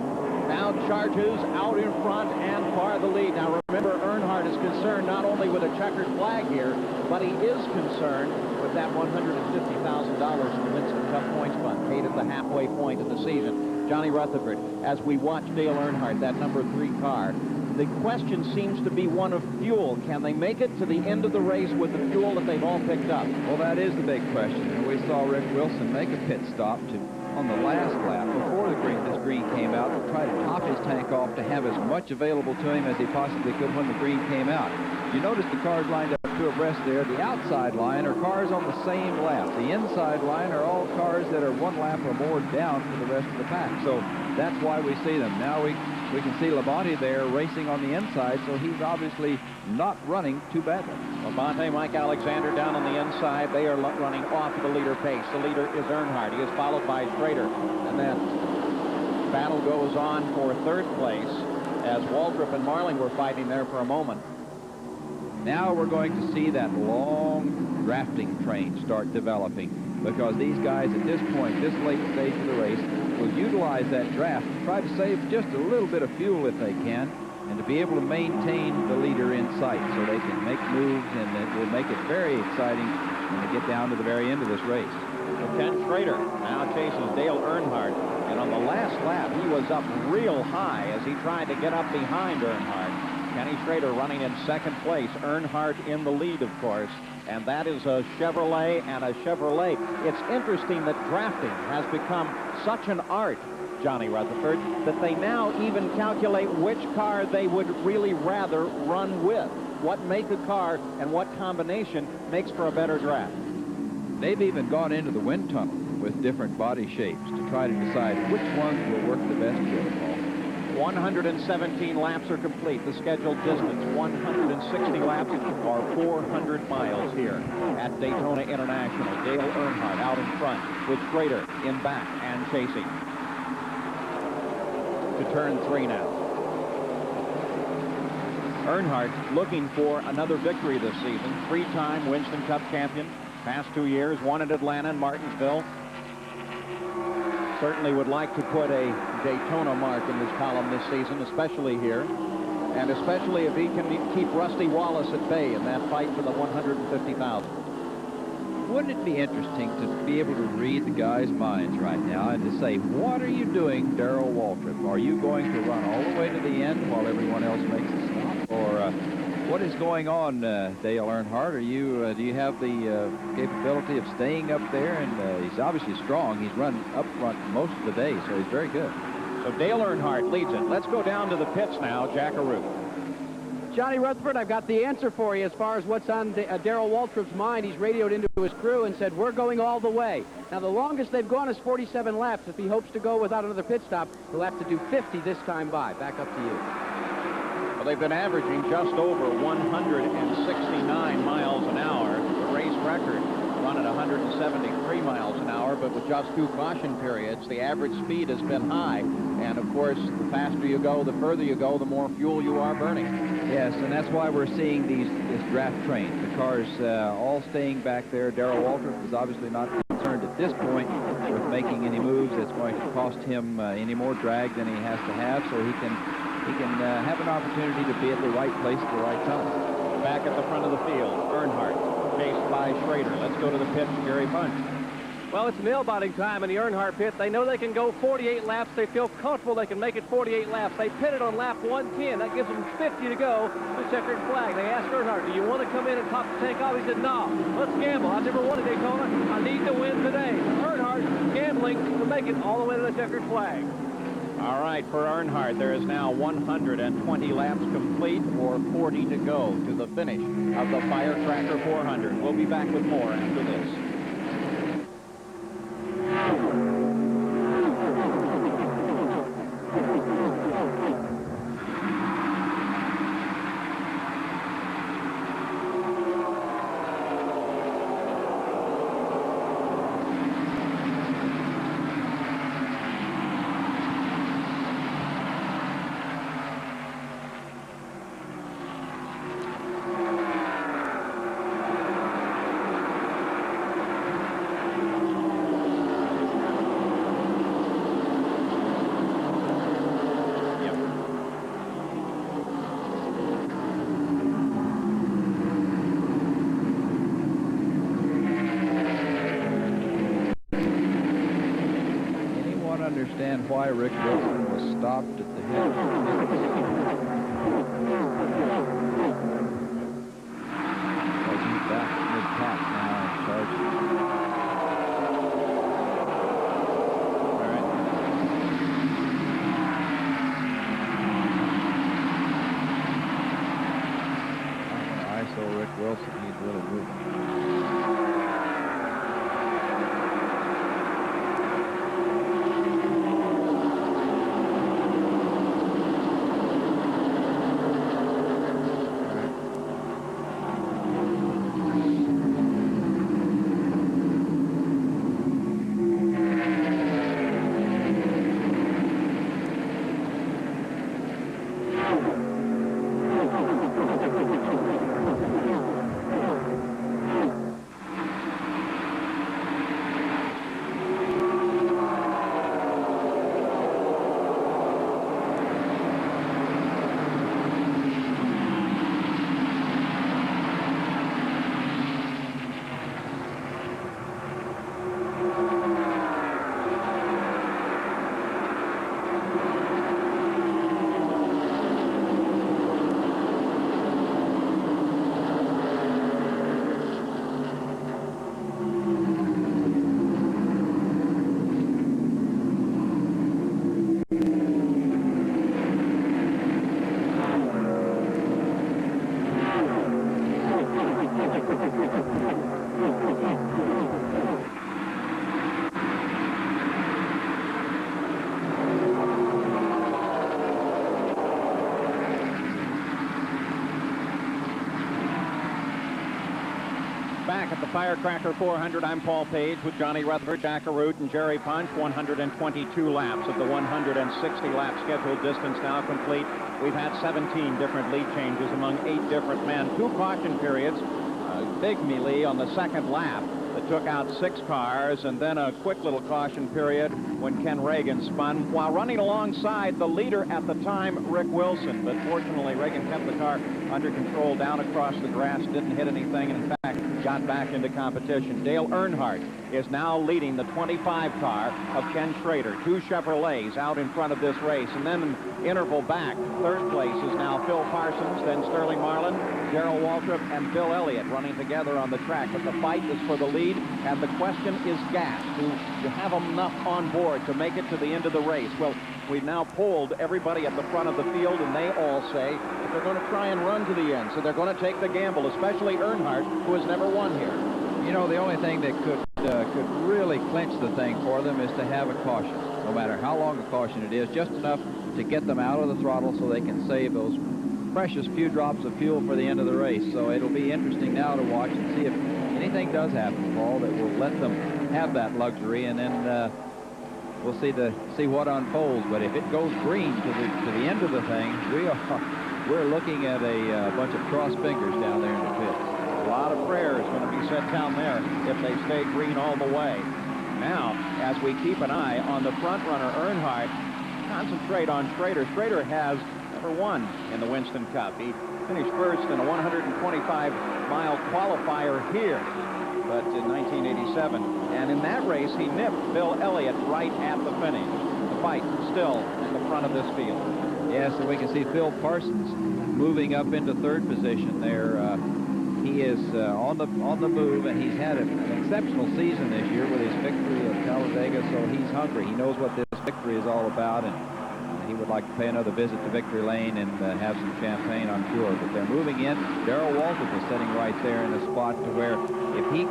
now charges out in front and far the lead. Now remember, Earnhardt is concerned not only with a checkered flag here, but he is concerned with that $150,000 in the Winston Cup points fund paid at the halfway point of the season. Johnny Rutherford, as we watch Dale Earnhardt, that number 3 car, the question seems to be one of fuel. Can they make it to the end of the race with the fuel that they've all picked up? Well, that is the big question. And we saw Rick Wilson make a pit stop on the last lap before this green came out to try to top his tank off to have as much available to him as he possibly could when the green came out. You notice the cars lined up 2 abreast there. The outside line are cars on the same lap. The inside line are all cars that are 1 lap or more down for the rest of the pack. So that's why we see them. Now we can see Labonte there racing on the inside, so he's obviously not running too badly. Labonte, Mike Alexander down on the inside. They are running off the leader pace. The leader is Earnhardt. He is followed by Schrader. And then battle goes on for 3rd place as Waldrop and Marling were fighting there for a moment. Now we're going to see that long drafting train start developing, because these guys at this point, this late stage of the race, will utilize that draft to try to save just a little bit of fuel if they can, and to be able to maintain the leader in sight so they can make moves, and it will make it very exciting when they get down to the very end of this race. So Ken Schrader now chases Dale Earnhardt, and on the last lap he was up real high as he tried to get up behind Earnhardt. Kenny Schrader running in 2nd place, Earnhardt in the lead, of course, and that is a Chevrolet and a Chevrolet. It's interesting that drafting has become such an art, Johnny Rutherford, that they now even calculate which car they would really rather run with. What make a car and what combination makes for a better draft. They've even gone into the wind tunnel with different body shapes to try to decide which ones will work the best for the ball. 117 laps are complete. The scheduled distance, 160 laps or 400 miles here at Daytona International. Dale Earnhardt out in front with Schrader in back and chasing. To turn 3 now. Earnhardt looking for another victory this season. 3-time Winston Cup champion. Past 2 years, 1 at Atlanta and Martinsville. Certainly would like to put a Daytona mark in this column this season, especially here. and especially if he can keep Rusty Wallace at bay in that fight for the $150,000. Wouldn't it be interesting to be able to read the guys' minds right now and to say, what are you doing, Darrell Waltrip? Are you going to run all the way to the end while everyone else makes a stop? Or what is going on, Dale Earnhardt? Are you, do you have the capability of staying up there? And he's obviously strong. He's run up front most of the day, so he's very good. So Dale Earnhardt leads it. Let's go down to the pits now, Jackaroo. Johnny Rutherford, I've got the answer for you as far as what's on Darrell Waltrip's mind. He's radioed into his crew and said, we're going all the way. Now, the longest they've gone is 47 laps. If he hopes to go without another pit stop, he'll have to do 50 this time by. Back up to you. Well, they've been averaging just over 169 miles an hour. The race record run at 173 miles an hour, but with just 2 caution periods, the average speed has been high. And, of course, the faster you go, the further you go, the more fuel you are burning. Yes, and that's why we're seeing this draft train. The cars all staying back there. Darrell Waltrip is obviously not concerned at this point with making any moves that's going to cost him any more drag than he has to have, so he can have an opportunity to be at the right place at the right time. Back at the front of the field, Earnhardt, chased by Schrader. Let's go to the pit, Gary Punch. Well, it's nail-biting time in the Earnhardt pit. They know they can go 48 laps. They feel comfortable they can make it 48 laps. They pitted on lap 110. That gives them 50 to go to the checkered flag. They asked Earnhardt, do you want to come in and top the tank off? He said, no, let's gamble. I've never won a Daytona. I need to win today. Earnhardt gambling to make it all the way to the checkered flag. All right, for Earnhardt, there is now 120 laps complete or 40 to go to the finish of the Firecracker 400. We'll be back with more after this. Understand why Rick Wilson was stopped at the head of the he's back mid-pack now in charge. All right. ISO Rick Wilson needs a little movement. Back at the Firecracker 400, I'm Paul Page with Johnny Rutherford, Jack Arute, and Jerry Punch. 122 laps of the 160-lap scheduled distance now complete. We've had 17 different lead changes among 8 different men. 2 caution periods. Big melee on the second lap. that took out 6 cars, and then a quick little caution period when Ken Reagan spun while running alongside the leader at the time, Rick Wilson. But fortunately, Reagan kept the car under control down across the grass, didn't hit anything, and in fact got back into competition. Dale Earnhardt is now leading the 25 car of Ken Schrader. 2 Chevrolets out in front of this race, and then an interval back. Third place is now Phil Parsons, then Sterling Marlin, Darrell Waltrip, and Bill Elliott running together on the track. But the fight is for the lead, and the question is gas. To have enough on board to make it to the end of the race. Well, we've now polled everybody at the front of the field, and they all say that they're going to try and run to the end. So they're going to take the gamble, especially Earnhardt, who has never won here. You know, the only thing that could really clinch the thing for them is to have a caution. No matter how long a caution it is, just enough to get them out of the throttle so they can save those precious few drops of fuel for the end of the race. So it'll be interesting now to watch and see if anything does happen, Paul, that will let them have that luxury, and then we'll see what unfolds. But if it goes green to the end of the thing, we're looking at a bunch of crossed fingers down there in the pits. A lot of prayers going to be said down there if they stay green all the way. Now, as we keep an eye on the front runner, Earnhardt, concentrate on Schrader. Schrader has never won in the Winston Cup. He finished first in a 125-mile qualifier here, but in 1987. And in that race, he nipped Bill Elliott right at the finish. The fight still at the front of this field. Yes, and we can see Phil Parsons moving up into third position there. He is on the move, and he's had an exceptional season this year with his victory at Talladega, so he's hungry. He knows what this victory is all about, and he would like to pay another visit to Victory Lane and have some champagne, I'm sure. But they're moving in. Darrell Waltrip is sitting right there in a spot to where if he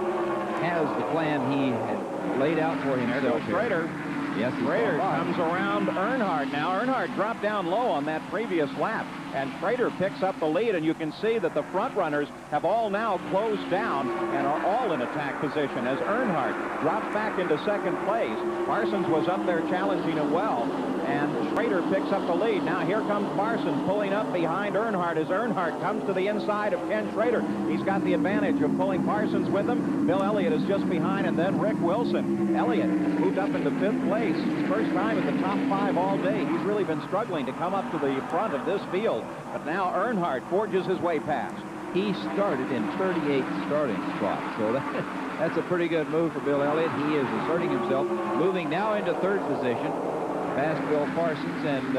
has the plan he had laid out for himself. Schrader. Yes, Schrader comes around Earnhardt. Now, Earnhardt dropped down low on that previous lap, and Schrader picks up the lead, and you can see that the front runners have all now closed down and are all in attack position as Earnhardt drops back into second place. Parsons was up there challenging it well, and Schrader picks up the lead. Now here comes Parsons pulling up behind Earnhardt as Earnhardt comes to the inside of Ken Schrader. He's got the advantage of pulling Parsons with him. Bill Elliott is just behind, and then Rick Wilson. Elliott moved up into 5th place. His first time in the top 5 all day. He's really been struggling to come up to the front of this field. But now Earnhardt forges his way past. He started in 38th starting spot, so that's a pretty good move for Bill Elliott. He is asserting himself, moving now into 3rd position, past Bill Parsons, and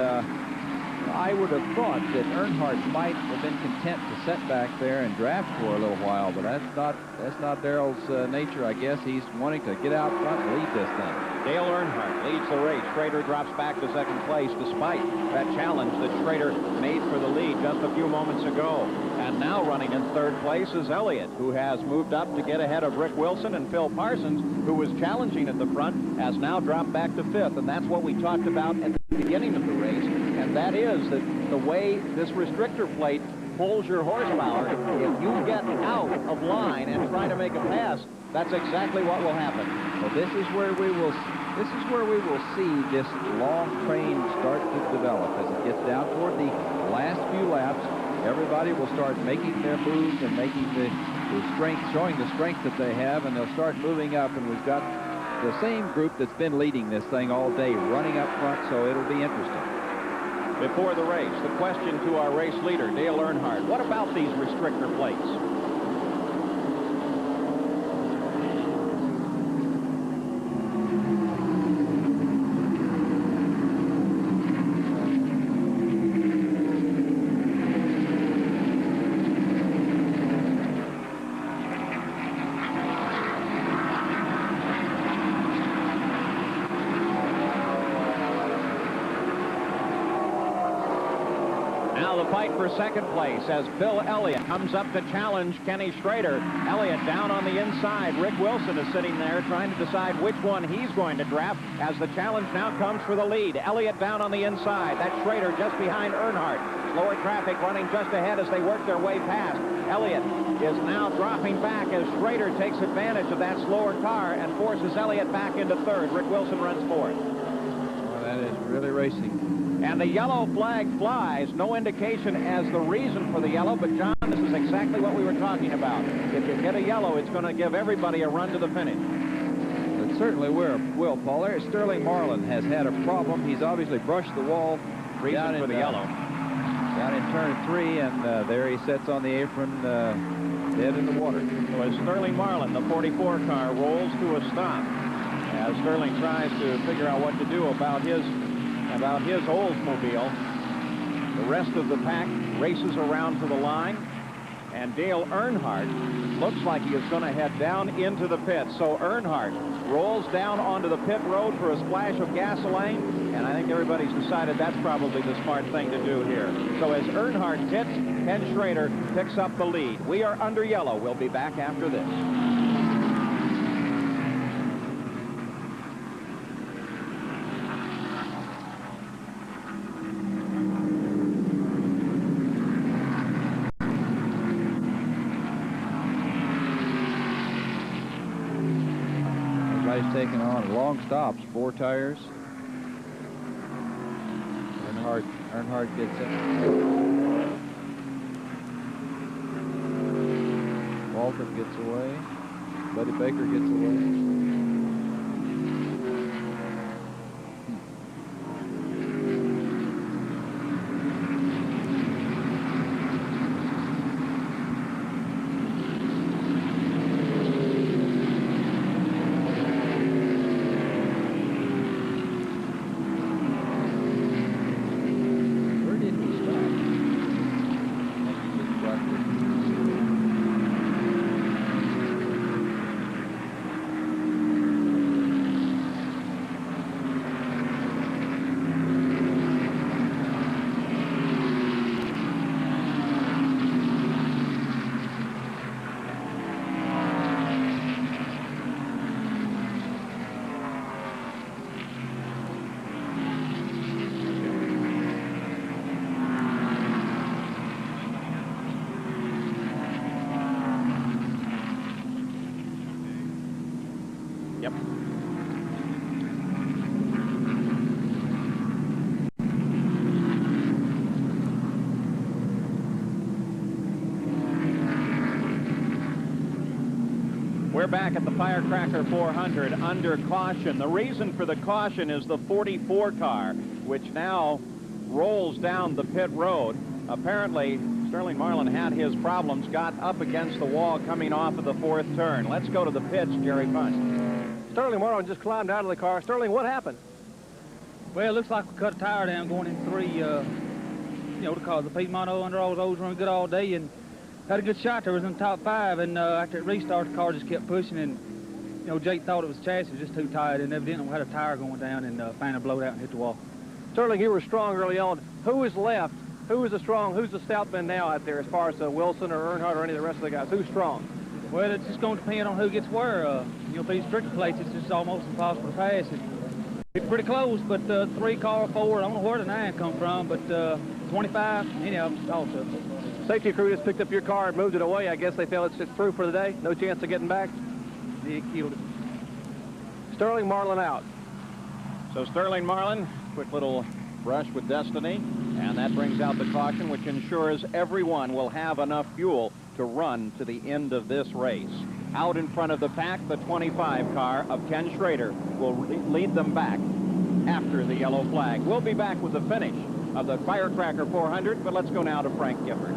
I would have thought that Earnhardt might have been content to sit back there and draft for a little while, but that's not Darrell's nature, I guess. He's wanting to get out front and lead this thing. Dale Earnhardt leads the race. Schrader drops back to 2nd place despite that challenge that Schrader made for the lead just a few moments ago. And now running in 3rd place is Elliott, who has moved up to get ahead of Rick Wilson, and Phil Parsons, who was challenging at the front, has now dropped back to 5th. And that's what we talked about at the beginning of the race, and that is that the way this restrictor plate pulls your horsepower, if you get out of line and try to make a pass, that's exactly what will happen. Well, this is where we will see this long train start to develop. As it gets down toward the last few laps, everybody will start making their moves and making the strength, showing the strength that they have, and they'll start moving up. And we've got the same group that's been leading this thing all day running up front, so it'll be interesting. Before the race, the question to our race leader, Dale Earnhardt, what about these restrictor plates? For 2nd place as Bill Elliott comes up to challenge Kenny Schrader. Elliott down on the inside. Rick Wilson is sitting there trying to decide which one he's going to draft as the challenge now comes for the lead. Elliott down on the inside. That's Schrader just behind Earnhardt. Slower traffic running just ahead as they work their way past. Elliott is now dropping back as Schrader takes advantage of that slower car and forces Elliott back into 3rd. Rick Wilson runs 4th. Well, that is really racing. And the yellow flag flies. No indication as the reason for the yellow, but John, this is exactly what we were talking about. If you get a yellow, it's going to give everybody a run to the finish. It certainly will, Paul. There, Sterling Marlin has had a problem. He's obviously brushed the wall. Reason for the yellow. Down in turn 3, and there he sits on the apron, dead in the water. So as Sterling Marlin, the 44 car, rolls to a stop, as Sterling tries to figure out what to do about his Oldsmobile, the rest of the pack races around to the line, and Dale Earnhardt looks like he is going to head down into the pit. So Earnhardt rolls down onto the pit road for a splash of gasoline, and I think everybody's decided that's probably the smart thing to do here. So as Earnhardt hits, Ken Schrader picks up the lead. We are under yellow. We'll be back after this. Taking on long stops, 4 tires. Earnhardt gets it. Waltrip gets away. Buddy Baker gets away. We're back at the Firecracker 400 under caution. The reason for the caution is the 44 car, which now rolls down the pit road. Apparently, Sterling Marlin had his problems, got up against the wall coming off of the 4th turn. Let's go to the pits, Jerry Punch. Sterling Marlin just climbed out of the car. Sterling, what happened? Well, it looks like we cut a tire down going in 3, because the Piedmont under all those run good all day, and had a good shot there. Was in the top 5, and after it restarted, the car just kept pushing, and Jake thought it was chassis just too tight, and evidently we had a tire going down, and finally blowed out and hit the wall. Sterling, you were strong early on. Who is left? Who's the stout man now out there as far as Wilson or Earnhardt or any of the rest of the guys? Who's strong? Well, it's just going to depend on who gets where. These tricky plates, it's just almost impossible to pass. It's pretty close, but 3 car, 4, I don't know where the 9 come from, but 25, any of them also. Safety crew just picked up your car and moved it away. I guess they felt it's through for the day. No chance of getting back. They killed it. Sterling Marlin out. So Sterling Marlin, quick little brush with Destiny, and that brings out the caution, which ensures everyone will have enough fuel to run to the end of this race. Out in front of the pack, the 25 car of Ken Schrader will lead them back after the yellow flag. We'll be back with the finish of the Firecracker 400, but let's go now to Frank Gifford.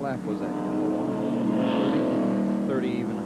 lap was that? 30 even.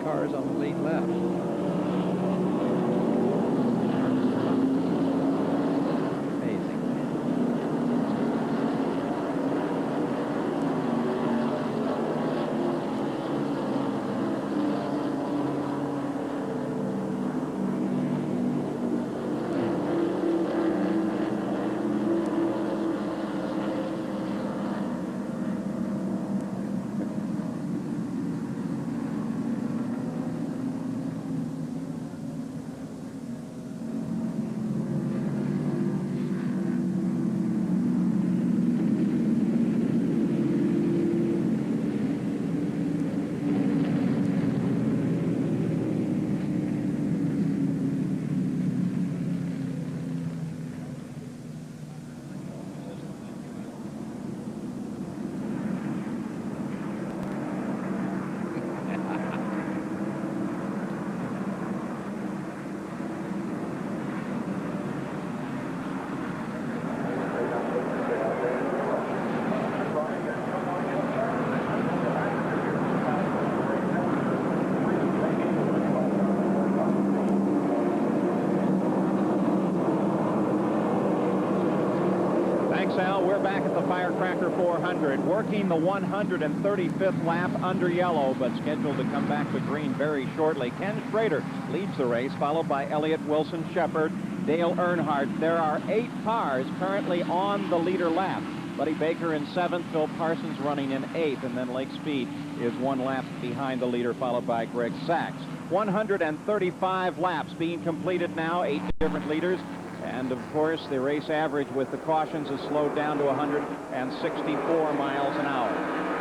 Cars on the lead lap. We're back at the Firecracker 400, working the 135th lap under yellow, but scheduled to come back to green very shortly. Ken Schrader leads the race, followed by Elliott, Wilson, Shepard, Dale Earnhardt. There are 8 cars currently on the leader lap. Buddy Baker in 7th, Phil Parsons running in 8th, and then Lake Speed is 1 lap behind the leader, followed by Greg Sachs. 135 laps being completed now, 8 different leaders. And, of course, the race average with the cautions is slowed down to 164 miles an hour.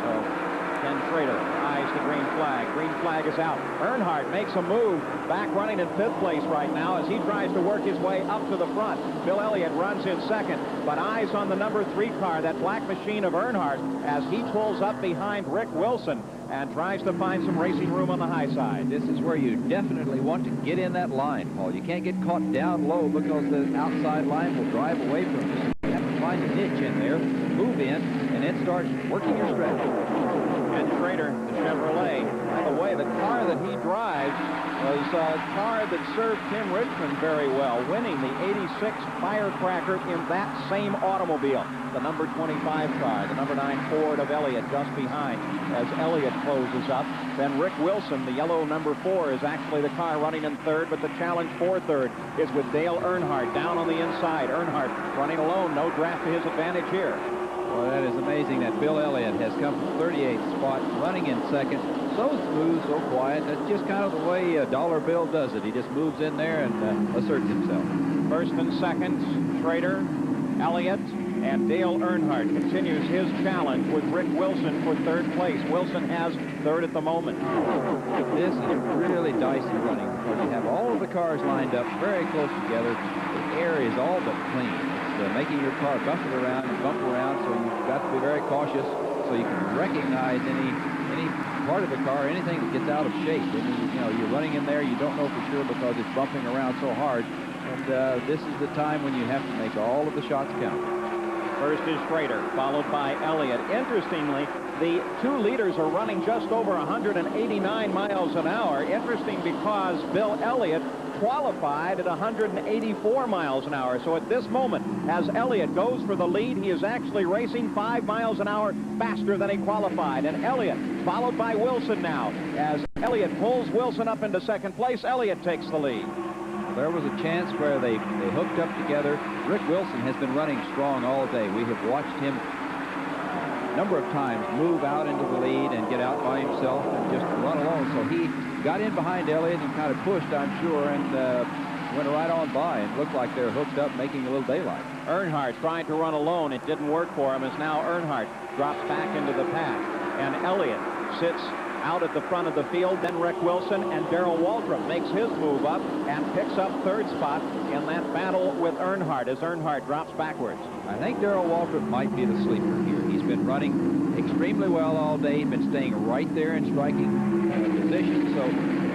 So Ken Schrader eyes the green flag. Green flag is out. Earnhardt makes a move, back running in 5th place right now as he tries to work his way up to the front. Bill Elliott runs in 2nd, but eyes on the number 3 car, that black machine of Earnhardt, as he pulls up behind Rick Wilson and tries to find some racing room on the high side. This is where you definitely want to get in that line, Paul. You can't get caught down low because the outside line will drive away from you. So you have to find a niche in there, move in, and then start working your stretch. And Schrader, the Chevrolet, by the way, the car that he drives was a car that served Tim Richmond very well, winning the '86 Firecracker in that same automobile. The number 25 car, the number 9 Ford of Elliott just behind as Elliott closes up. Then Rick Wilson, the yellow number 4, is actually the car running in 3rd, but the challenge for 3rd is with Dale Earnhardt down on the inside. Earnhardt running alone, no draft to his advantage here. Well, that is amazing that Bill Elliott has come from 38th spot, running in 2nd. So smooth, so quiet. That's just kind of the way Dollar Bill does it. He just moves in there and asserts himself. 1st and 2nd, Schrader, Elliott, and Dale Earnhardt continues his challenge with Rick Wilson for 3rd place. Wilson has 3rd at the moment. This is really dicey running because you have all of the cars lined up very close together. The air is all but clean. It's making your car buffet around and bump around, so you've got to be very cautious so you can recognize any part of the car, anything that gets out of shape. And, you know, you're running in there, you don't know for sure because it's bumping around so hard. And this is the time when you have to make all of the shots count. 1st is Schrader, followed by Elliott. Interestingly, The two leaders are running just over 189 miles an hour. Interesting because Bill Elliott qualified at 184 miles an hour. So at this moment, as Elliott goes for the lead, he is actually racing 5 miles an hour faster than he qualified. And Elliott, followed by Wilson now. As Elliott pulls Wilson up into second place, Elliott takes the lead. There was a chance where they hooked up together. Rick Wilson has been running strong all day. We have watched him a number of times move out into the lead and get out by himself and just run alone. So he got in behind Elliott and kind of pushed, I'm sure, and went right on by. And looked like they're hooked up, making a little daylight. Earnhardt trying to run alone. It didn't work for him, as now Earnhardt drops back into the pack. And Elliott sits out at the front of the field. Then Rick Wilson and Darrell Waltrip makes his move up and picks up third spot in that battle with Earnhardt as Earnhardt drops backwards. I think Darrell Waltrip might be the sleeper here. He's been running extremely well all day. He's been staying right there in striking position. So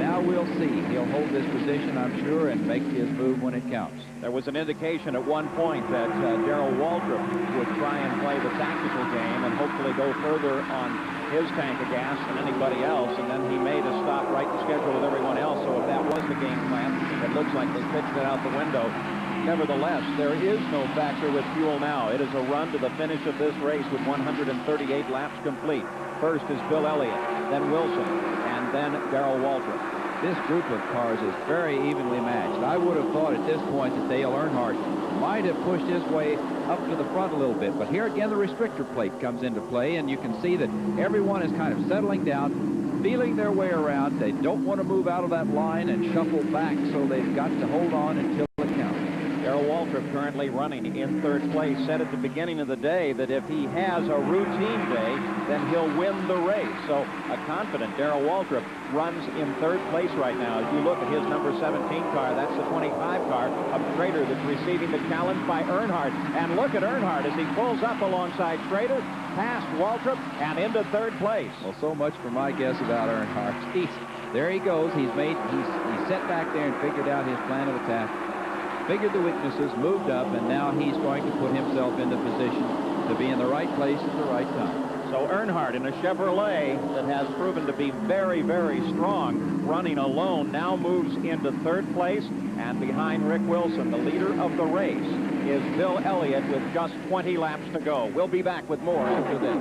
now we'll see. He'll hold this position, I'm sure, and make his move when it counts. There was an indication at one point that Darrell Waltrip would try and play the tactical game and hopefully go further on his tank of gas than anybody else, and then he made a stop right in schedule with everyone else. So if that was the game plan, it looks like they pitched it out the window. Nevertheless, there is no factor with fuel now. It is a run to the finish of this race with 138 laps complete. First is Bill Elliott, then Wilson, and then Darrell Waltrip. This group of cars is very evenly matched. I would have thought at this point that Dale Earnhardt might have pushed his way up to the front a little bit. But here again, the restrictor plate comes into play, and you can see that everyone is kind of settling down, feeling their way around. They don't want to move out of that line and shuffle back, so they've got to hold on until it counts. Darrell Waltrip currently running in third place. Said at the beginning of the day that if he has a routine day, then he'll win the race. So a confident Darrell Waltrip runs in third place right now. As you look at his number 17 car, that's the 25 car of Schrader that's receiving the challenge by Earnhardt. And look at Earnhardt as he pulls up alongside Schrader, past Waltrip, and into third place. Well, so much for my guess about Earnhardt. There he goes. He's set back there and figured out his plan of attack. Figured the weaknesses, moved up, and now he's going to put himself into position to be in the right place at the right time. So Earnhardt in a Chevrolet that has proven to be very, very strong, running alone, now moves into third place, and behind Rick Wilson, the leader of the race, is Bill Elliott with just 20 laps to go. We'll be back with more after this.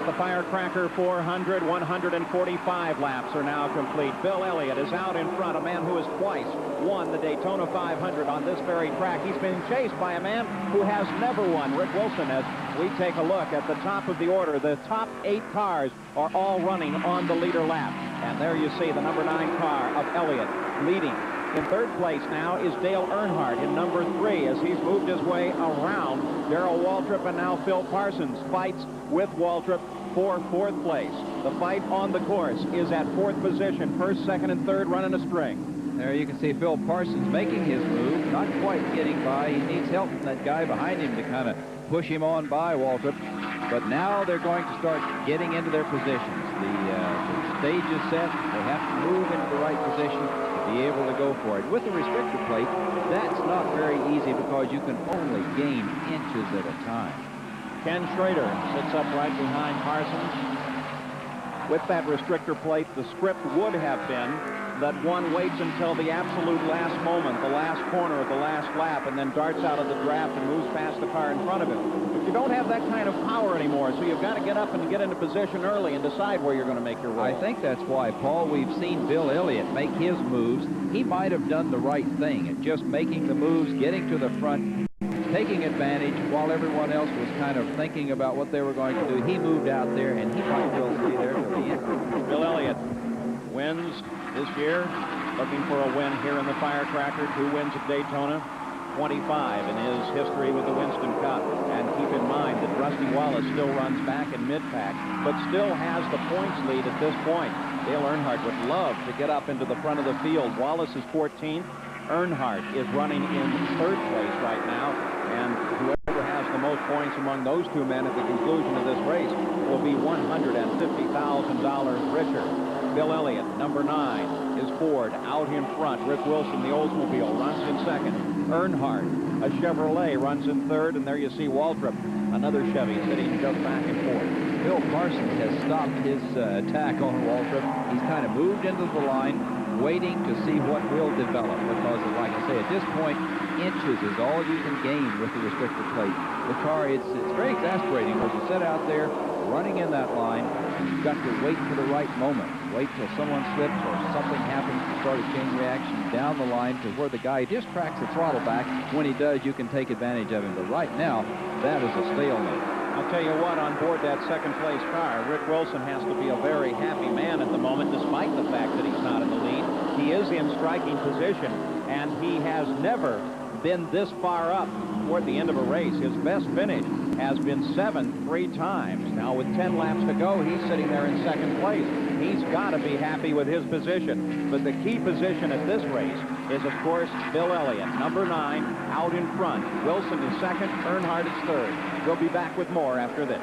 at the Firecracker 400. 145 laps are now complete. Bill Elliott is out in front, a man who has twice won the Daytona 500 on this very track. He's been chased by a man who has never won, Rick Wilson. As we take a look at the top of the order, the top 8 cars are all running on the leader lap. And there you see the number 9 car of Elliott leading. In third place now is Dale Earnhardt in number 3 as he's moved his way around Darrell Waltrip, and now Phil Parsons fights with Waltrip for 4th place. The fight on the course is at 4th position. 1st, 2nd, and 3rd running a string. There you can see Phil Parsons making his move, not quite getting by. He needs help from that guy behind him to kind of push him on by Waltrip. But now they're going to start getting into their positions. The stage is set. They have to move into the right position to be able to go for it. With the restrictor plate, that's not very easy because you can only gain inches at a time. Ken Schrader sits up right behind Parsons. With that restrictor plate, the script would have been that one waits until the absolute last moment, the last corner of the last lap, and then darts out of the draft and moves past the car in front of him. But you don't have that kind of power anymore, so you've got to get up and get into position early and decide where you're going to make your way. I think that's why, Paul, we've seen Bill Elliott make his moves. He might have done the right thing and just making the moves, getting to the front, taking advantage while everyone else was kind of thinking about what they were going to do. He moved out there, and he might well stay there till the end. Bill Elliott wins this year, looking for a win here in the Firecracker. 2 wins at Daytona, 25 in his history with the Winston Cup. And keep in mind that Rusty Wallace still runs back in mid-pack, but still has the points lead at this point. Dale Earnhardt would love to get up into the front of the field. Wallace is 14th. Earnhardt is running in 3rd place right now, and whoever has the most points among those 2 men at the conclusion of this race will be $150,000 richer. Bill Elliott, number 9, is Ford out in front. Rick Wilson, the Oldsmobile, runs in 2nd. Earnhardt, a Chevrolet, runs in 3rd, and there you see Waltrip, another Chevy, sitting just back in 4th. Bill Parsons has stopped his attack on Waltrip. He's kind of moved into the line, waiting to see what will develop, because, like I say, at this point, inches is all you can gain with the restrictor plate. The car, it's very exasperating because you sit out there running in that line, you've got to wait for the right moment. Wait till someone slips or something happens to start a chain reaction down the line to where the guy just cracks the throttle back. When he does, you can take advantage of him. But right now, that is a stalemate. I'll tell you what, on board that 2nd place car, Rick Wilson has to be a very happy man at the moment, despite the fact that he's not in the lead. He is in striking position, and he has never been this far up toward the end of a race. His best finish has been 7th 3 times. Now, with 10 laps to go, he's sitting there in 2nd place. He's got to be happy with his position. But the key position at this race is, of course, Bill Elliott, number 9, out in front. Wilson is 2nd, Earnhardt is 3rd. We'll be back with more after this.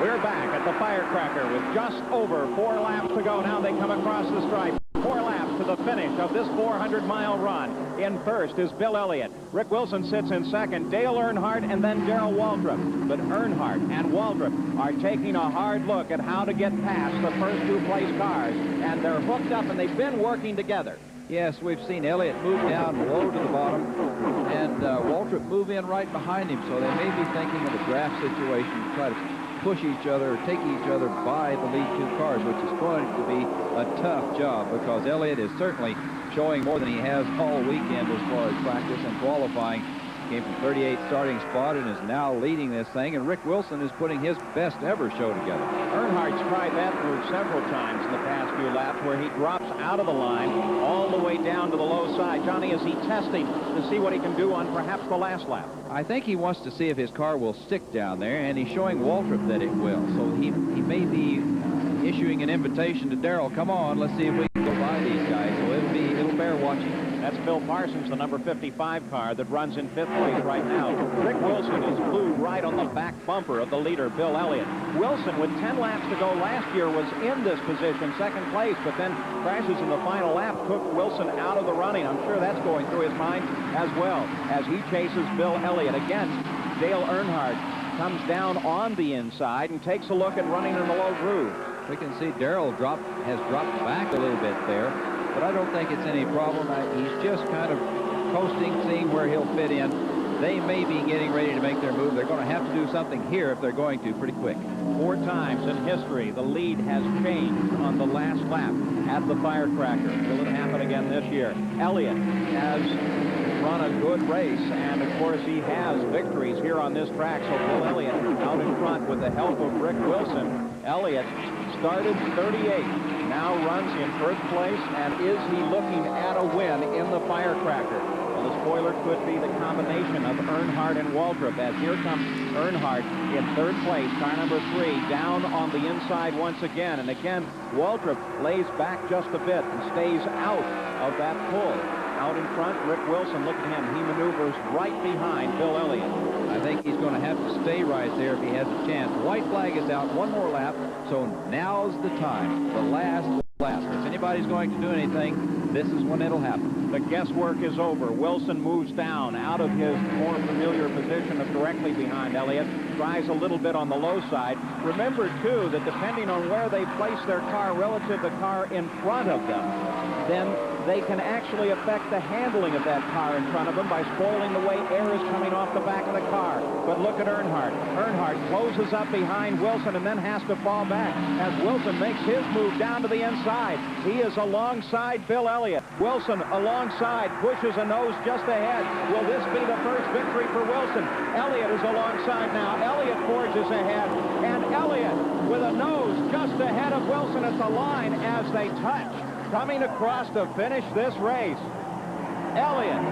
We're back at the Firecracker with just over 4 laps to go. Now they come across the stripe. 4 laps to the finish of this 400-mile run. In first is Bill Elliott. Rick Wilson sits in second. Dale Earnhardt and then Darrell Waltrip. But Earnhardt and Waltrip are taking a hard look at how to get past the first 2 place cars. And they're hooked up and they've been working together. Yes, we've seen Elliott move down low to the bottom and Waltrip move in right behind him. So they may be thinking of a draft situation to try to push each other, take each other by the lead 2 cars, which is going to be a tough job because Elliott is certainly showing more than he has all weekend as far as practice and qualifying. Came from 38th starting spot and is now leading this thing, and Rick Wilson is putting his best ever show together. Earnhardt's tried that move several times in the past few laps where he drops out of the line all the way down to the low side. Johnny, is he testing to see what he can do on perhaps the last lap? I think he wants to see if his car will stick down there, and he's showing Waltrip that it will. So he may be issuing an invitation to Darrell. Come on, let's see if we can go by these guys. So it'll bear watching. That's Phil Parsons, the number 55 car that runs in 5th place right now. Rick Wilson is glued right on the back bumper of the leader, Bill Elliott. Wilson, with 10 laps to go last year, was in this position, 2nd place, but then crashes in the final lap took Wilson out of the running. I'm sure that's going through his mind as well as he chases Bill Elliott. Again, Dale Earnhardt comes down on the inside and takes a look at running in the low groove. We can see Darrell has dropped back a little bit there, but I don't think it's any problem. He's just kind of coasting, seeing where he'll fit in. They may be getting ready to make their move. They're going to have to do something here if they're going to pretty quick. 4 times in history, the lead has changed on the last lap at the Firecracker. Will it happen again this year? Elliott has run a good race, and of course he has victories here on this track. So Bill Elliott out in front with the help of Rick Wilson. Elliott started 38, now runs in 1st place, and is he looking at a win in the Firecracker? Well, the spoiler could be the combination of Earnhardt and Waltrip, as here comes Earnhardt in 3rd place, car number 3, down on the inside once again. And again, Waltrip lays back just a bit and stays out of that pull. Out in front, Rick Wilson, look at him. He maneuvers right behind Bill Elliott. I think he's going to have to stay right there if he has a chance. White flag is out, 1 more lap, so now's the time, the last lap. If anybody's going to do anything, this is when it'll happen. The guesswork is over. Wilson moves down out of his more familiar position of directly behind Elliott, tries a little bit on the low side. Remember, too, that depending on where they place their car relative to the car in front of them, then they can actually affect the handling of that car in front of them by spoiling the way air is coming off the back of the car. But look at Earnhardt. Earnhardt closes up behind Wilson and then has to fall back as Wilson makes his move down to the inside. He is alongside Bill Elliott. Wilson alongside, pushes a nose just ahead. Will this be the first victory for Wilson? Elliott is alongside now. Elliott forges ahead, and Elliott with a nose just ahead of Wilson at the line as they touch. Coming across to finish this race. Elliott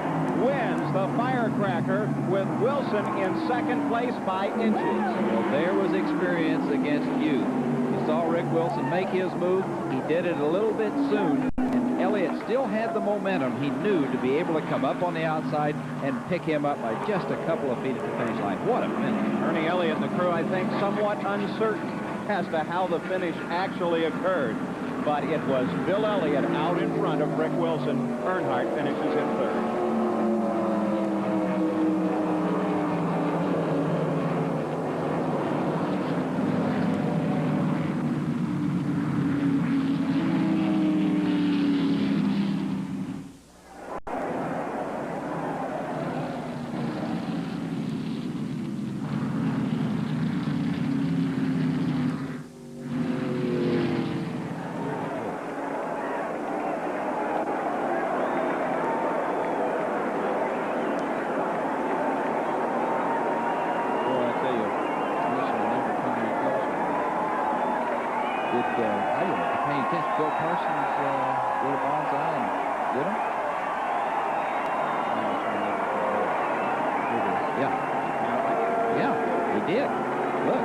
wins the Firecracker with Wilson in 2nd place by inches. Well, there was experience against youth. You saw Rick Wilson make his move. He did it a little bit soon, and Elliott still had the momentum he knew to be able to come up on the outside and pick him up by just a couple of feet at the finish line. What a finish. Ernie Elliott and the crew, I think, somewhat uncertain as to how the finish actually occurred. But it was Bill Elliott out in front of Rick Wilson. Earnhardt finishes in 3rd. Phil Parsons did a bonsai and did him? Yeah, he did. Look,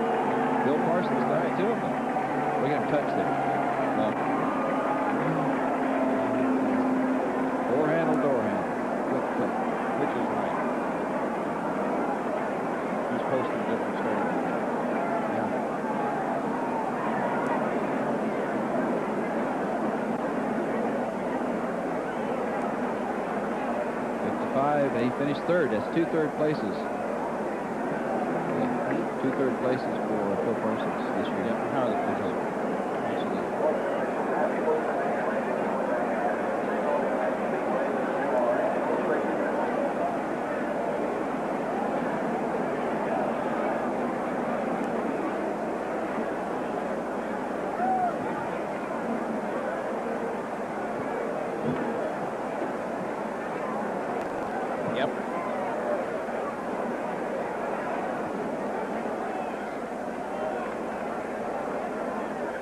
Phil Parsons got it to him. Look at him touch there. No. Door handle. Good. Which is right. He's posting different stories. Yeah. he finished third. That's 2 third places. Yeah, 2 third places for Phil Parsons this year. Yeah, Harley.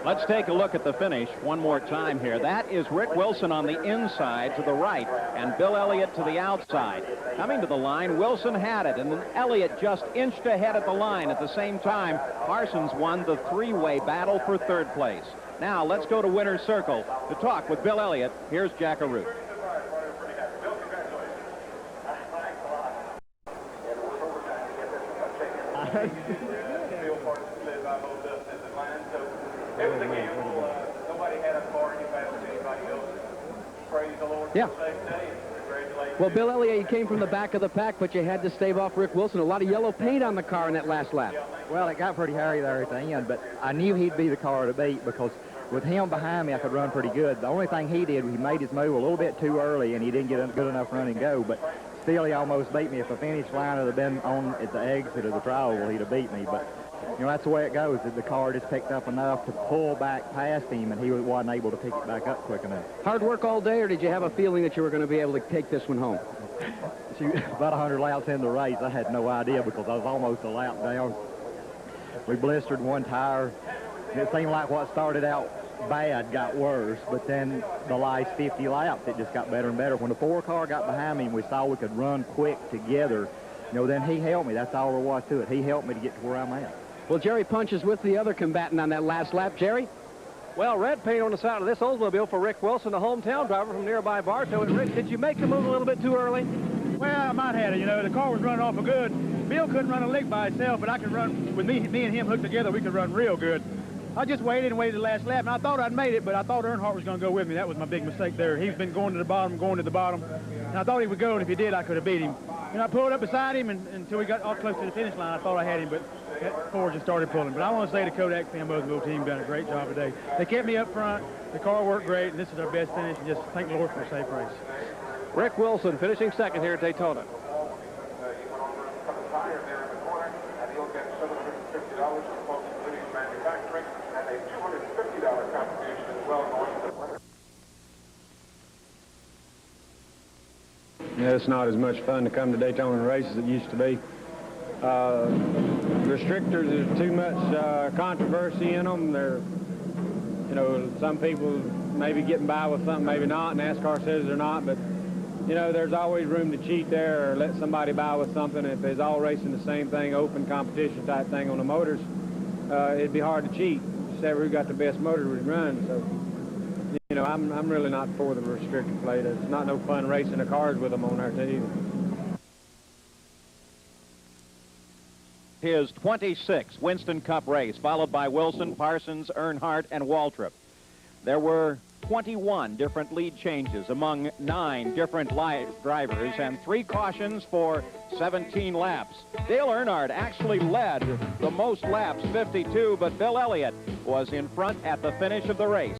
Let's take a look at the finish one more time here. That is Rick Wilson on the inside to the right and Bill Elliott to the outside. Coming to the line, Wilson had it, and then Elliott just inched ahead at the line. At the same time, Parsons won the 3-way battle for 3rd place. Now, let's go to winner's circle to talk with Bill Elliott. Here's Jack Arute. Yeah. Well, Bill Elliott, you came from the back of the pack, but you had to stave off Rick Wilson. A lot of yellow paint on the car in that last lap. Well, it got pretty hairy there at the end, but I knew he'd be the car to beat because with him behind me, I could run pretty good. The only thing he did was he made his move a little bit too early, and he didn't get a good enough run and go, but still he almost beat me. If the finish line had been on at the exit of the trial, he'd have beat me, but you know, that's the way it goes. The car just picked up enough to pull back past him, and he wasn't able to pick it back up quick enough. Hard work all day, or did you have a feeling that you were going to be able to take this one home? About 100 laps in the race, I had no idea because I was almost a lap down. We blistered one tire. It seemed like what started out bad got worse, but then the last 50 laps, it just got better and better. When the 4 car got behind me and we saw we could run quick together, you know, then he helped me. That's all there was to it. He helped me to get to where I'm at. Well, Jerry Punch is with the other combatant on that last lap. Jerry? Well, red paint on the side of this Oldsmobile for Rick Wilson, the hometown driver from nearby Bartow. And Rick, did you make the move a little bit too early? Well, I might have it. You know, the car was running awful good. Bill couldn't run a lick by himself, but I could run, with me and him hooked together, we could run real good. I just waited and waited the last lap, and I thought I'd made it, but I thought Earnhardt was going to go with me. That was my big mistake there. He's been going to the bottom, and I thought he would go, and if he did, I could have beat him. And I pulled up beside him, and until we got all close to the finish line, I thought I had him, but Ford just started pulling. But I want to say the Kodak Fan Motherville team done a great job today. They kept me up front. The car worked great, and this is our best finish, and just thank the Lord for a safe race. Rick Wilson finishing second here at Daytona. Yeah, it's not as much fun to come to Daytona and race as it used to be. Restrictors, there's too much controversy in them. They're, you know, some people maybe getting by with something, maybe not. NASCAR says they're not, but you know, there's always room to cheat there or let somebody by with something. If they's all racing the same thing, open competition type thing on the motors, it'd be hard to cheat. Just ever who got the best motor would run. So, you know, I'm really not for the restricted plate. It's not no fun racing the cars with them on there too. His 26th Winston Cup race, followed by Wilson, Parsons, Earnhardt, and Waltrip. There were 21 different lead changes among 9 different drivers and 3 cautions for 17 laps. Dale Earnhardt actually led the most laps, 52, but Bill Elliott was in front at the finish of the race.